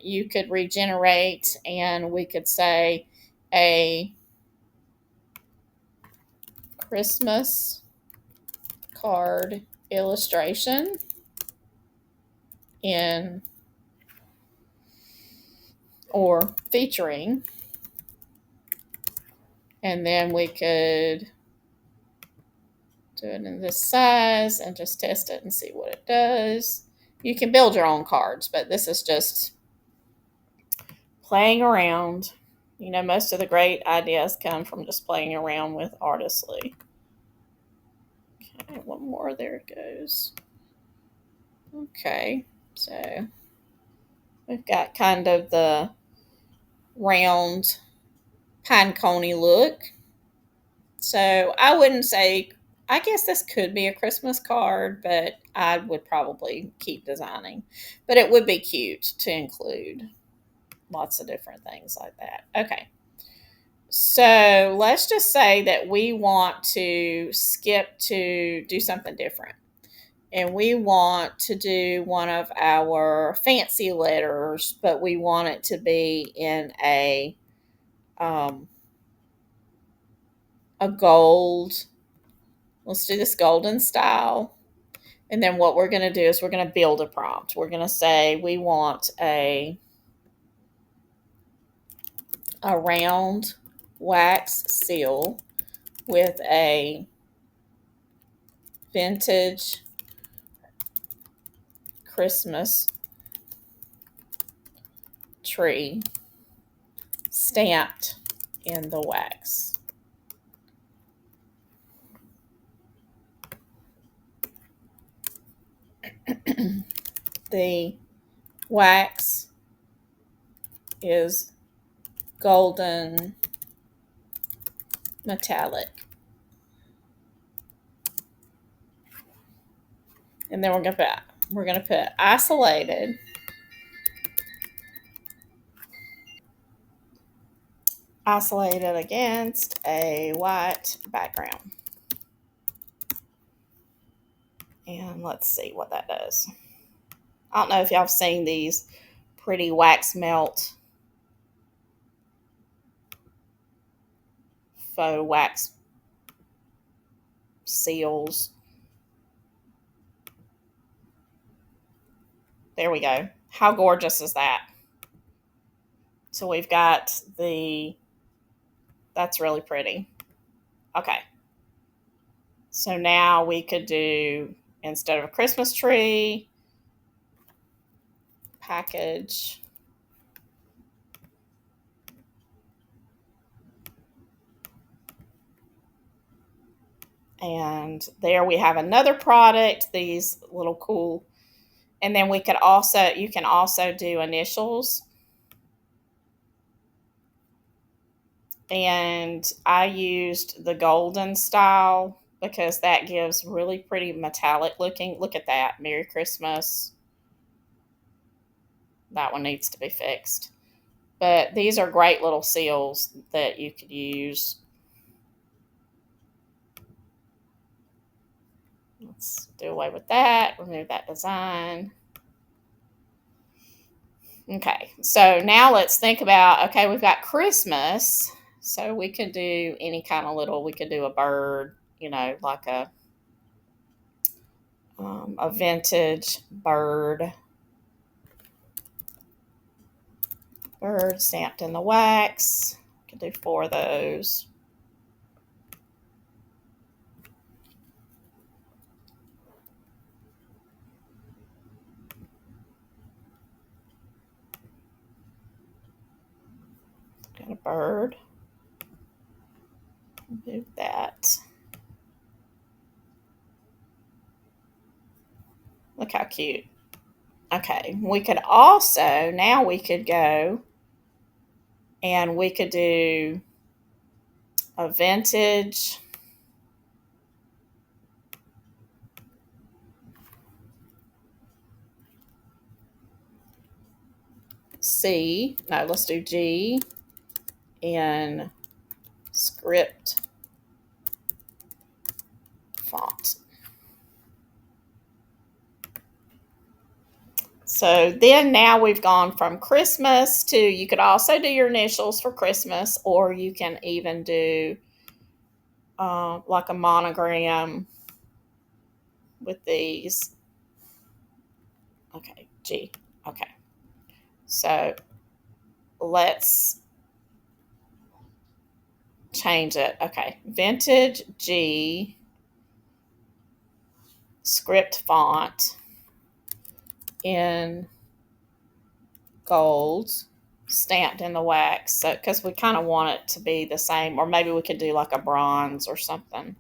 A: You could regenerate, and we could say a Christmas card illustration in or featuring, and then we could do it in this size and just test it and see what it does. You can build your own cards, but this is just playing around. Most of the great ideas come from just playing around with Artistly. Okay, one more. There it goes. Okay, so we've got kind of the round pine coney look. So I wouldn't say, I guess this could be a Christmas card, but I would probably keep designing. But it would be cute to include lots of different things like that. Okay. So let's just say that we want to skip to do something different. And we want to do one of our fancy letters, but we want it to be in a gold. Let's do this golden style. And then what we're going to do is we're going to build a prompt. We're going to say we want a round wax seal with a vintage Christmas tree stamped in the wax. The wax is golden metallic. And then we're going to put isolated against a white background. And let's see what that does. I don't know if y'all have seen these pretty wax melt faux wax seals. There we go. How gorgeous is that? So we've got that's really pretty. Okay. So now we could do, instead of a Christmas tree, package. And there we have another product, these little cool. And then you can also do initials. And I used the golden style because that gives really pretty metallic looking. Look at that. Merry Christmas. That one needs to be fixed. But these are great little seals that you could use. Let's do away with that. Remove that design. Okay, so now let's think about, okay, we've got Christmas. So we could do any kind of little, we could do a bird, like a vintage bird stamped in the wax. Could do 4 of those. Got a bird. Do that. Look how cute. Okay, we could also, now we could go and we could do a vintage C. No, let's do G in script font. So then now we've gone from Christmas to, you could also do your initials for Christmas, or you can even do like a monogram with these. Okay, G. Okay. So let's change it. Okay, vintage G script font in gold, stamped in the wax. So because we kind of want it to be the same, or maybe we could do like a bronze or something.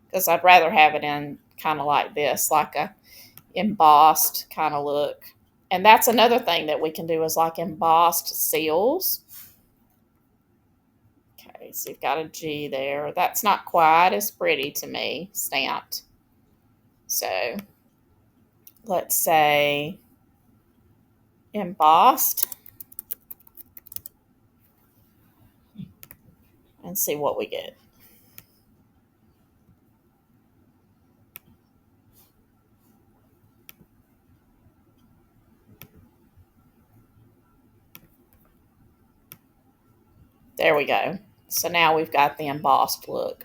A: Because I'd rather have it in kind of like this, like a embossed kind of look. And that's another thing that we can do is like embossed seals. Okay, so you've got a G there. That's not quite as pretty to me, stamped. So let's say embossed and see what we get. There we go. So now we've got the embossed look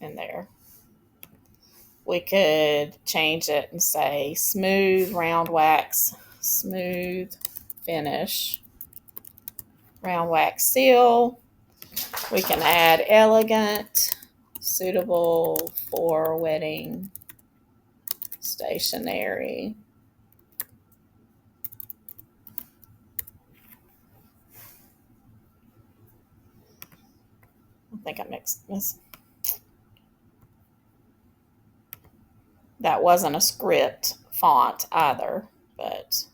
A: in there. We could change it and say smooth round wax, smooth finish, round wax seal. We can add elegant, suitable for wedding stationery. I think I mixed this. That wasn't a script font either, but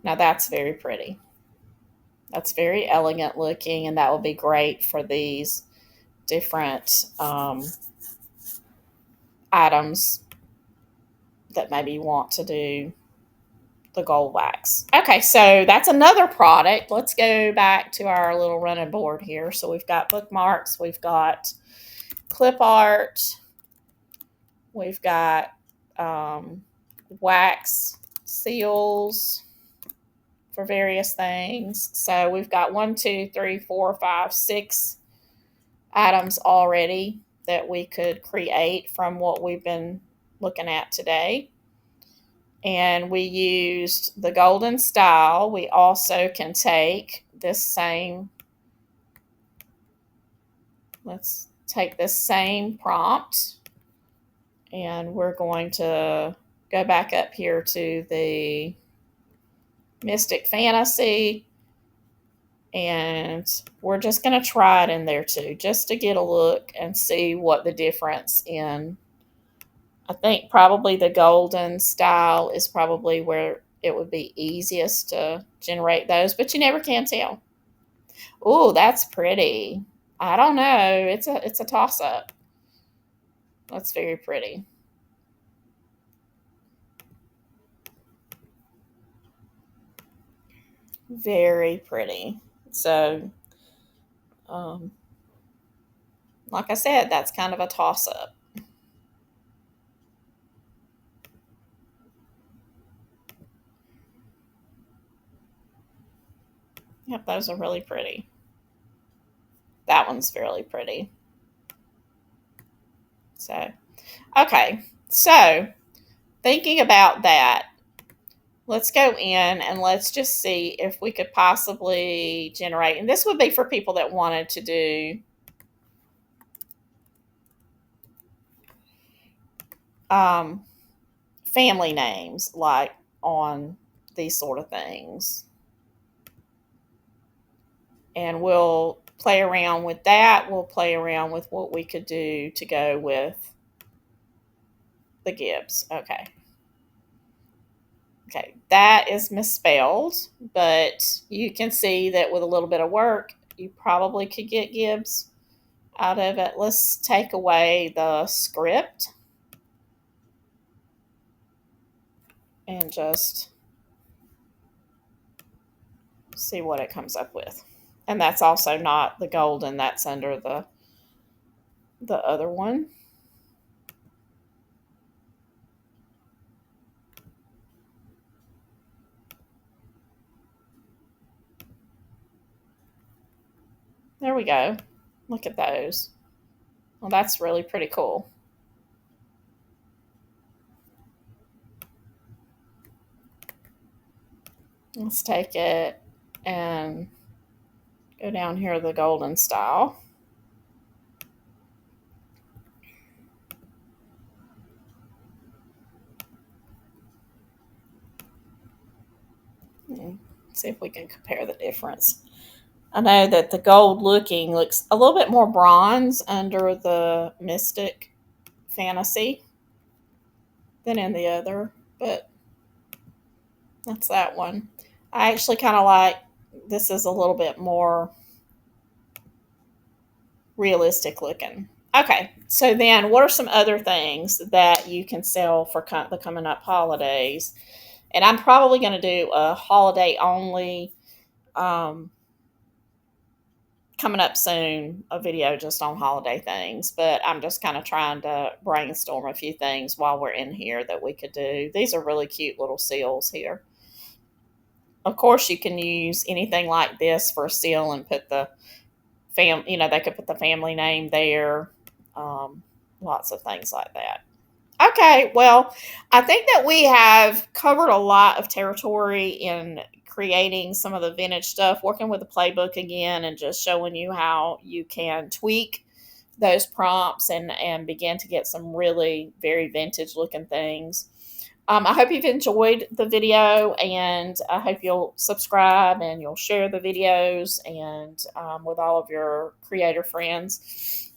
A: now that's very pretty. That's very elegant looking, and that will be great for these different items that maybe you want to do the gold wax. Okay, so that's another product. Let's go back to our little running board here. So we've got bookmarks, we've got Clipart, we've got wax seals for various things. So we've got 1, 2, 3, 4, 5, 6 items already. that we could create from what we've been looking at today. And we used the golden style. We also can take this same, let's take this same prompt, and we're going to go back up here to the Mystic Fantasy, and we're just going to try it in there too, just to get a look and see what the difference in, I think probably the golden style is probably where it would be easiest to generate those, but you never can tell. Oh, that's pretty. I don't know. It's a toss up. That's very pretty. Very pretty. So, like I said, that's kind of a toss up. Yep, those are really pretty. That one's really pretty. So, okay. So, thinking about that, let's go in and let's just see if we could possibly generate, and this would be for people that wanted to do family names, like on these sort of things. And we'll play around with that. We'll play around with what we could do to go with the Gibbs. Okay. Okay, that is misspelled, but you can see that with a little bit of work, you probably could get Gibbs out of it. Let's take away the script and just see what it comes up with. And that's also not the golden, that's under the other one. There we go. Look at those. Well, that's really pretty cool. Let's take it and go down here to the golden style. See if we can compare the difference. I know that the gold looking looks a little bit more bronze under the Mystic Fantasy than in the other, but that's that one. I actually kind of like this is a little bit more realistic looking. Okay, so then what are some other things that you can sell for the coming up holidays? And I'm probably going to do a holiday only coming up soon, a video just on holiday things, but I'm just kind of trying to brainstorm a few things while we're in here that we could do. These are really cute little seals here. Of course, you can use anything like this for a seal and put the they could put the family name there. Lots of things like that. Okay, well, I think that we have covered a lot of territory in creating some of the vintage stuff, working with the playbook again, and just showing you how you can tweak those prompts and begin to get some really very vintage looking things. I hope you've enjoyed the video, and I hope you'll subscribe and you'll share the videos and with all of your creator friends.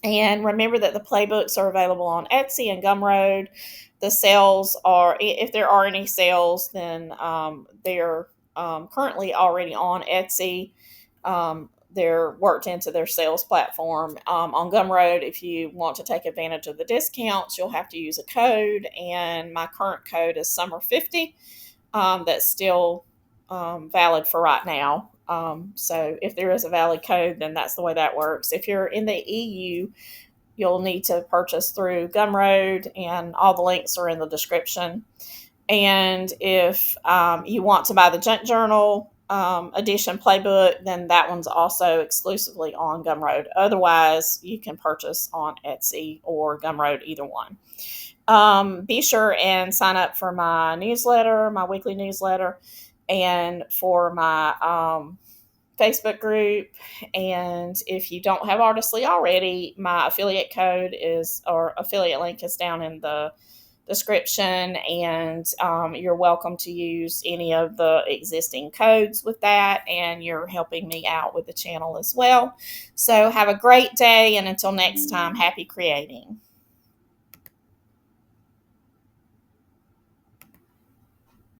A: And remember that the playbooks are available on Etsy and Gumroad. The sales are, if there are any sales, then they're currently already on Etsy. They're worked into their sales platform. On Gumroad, if you want to take advantage of the discounts, you'll have to use a code. And my current code is Summer50. That's still valid for right now. So if there is a valid code, then that's the way that works. If you're in the EU, you'll need to purchase through Gumroad, and all the links are in the description. And if you want to buy the junk journal, edition playbook, then that one's also exclusively on Gumroad. Otherwise, you can purchase on Etsy or Gumroad, either one. Be sure and sign up for my newsletter, my weekly newsletter, and for my Facebook group. And if you don't have Artistly already, my affiliate code is, or affiliate link is down in the description, and you're welcome to use any of the existing codes with that, and you're helping me out with the channel as well. So have a great day, and until next time, happy creating.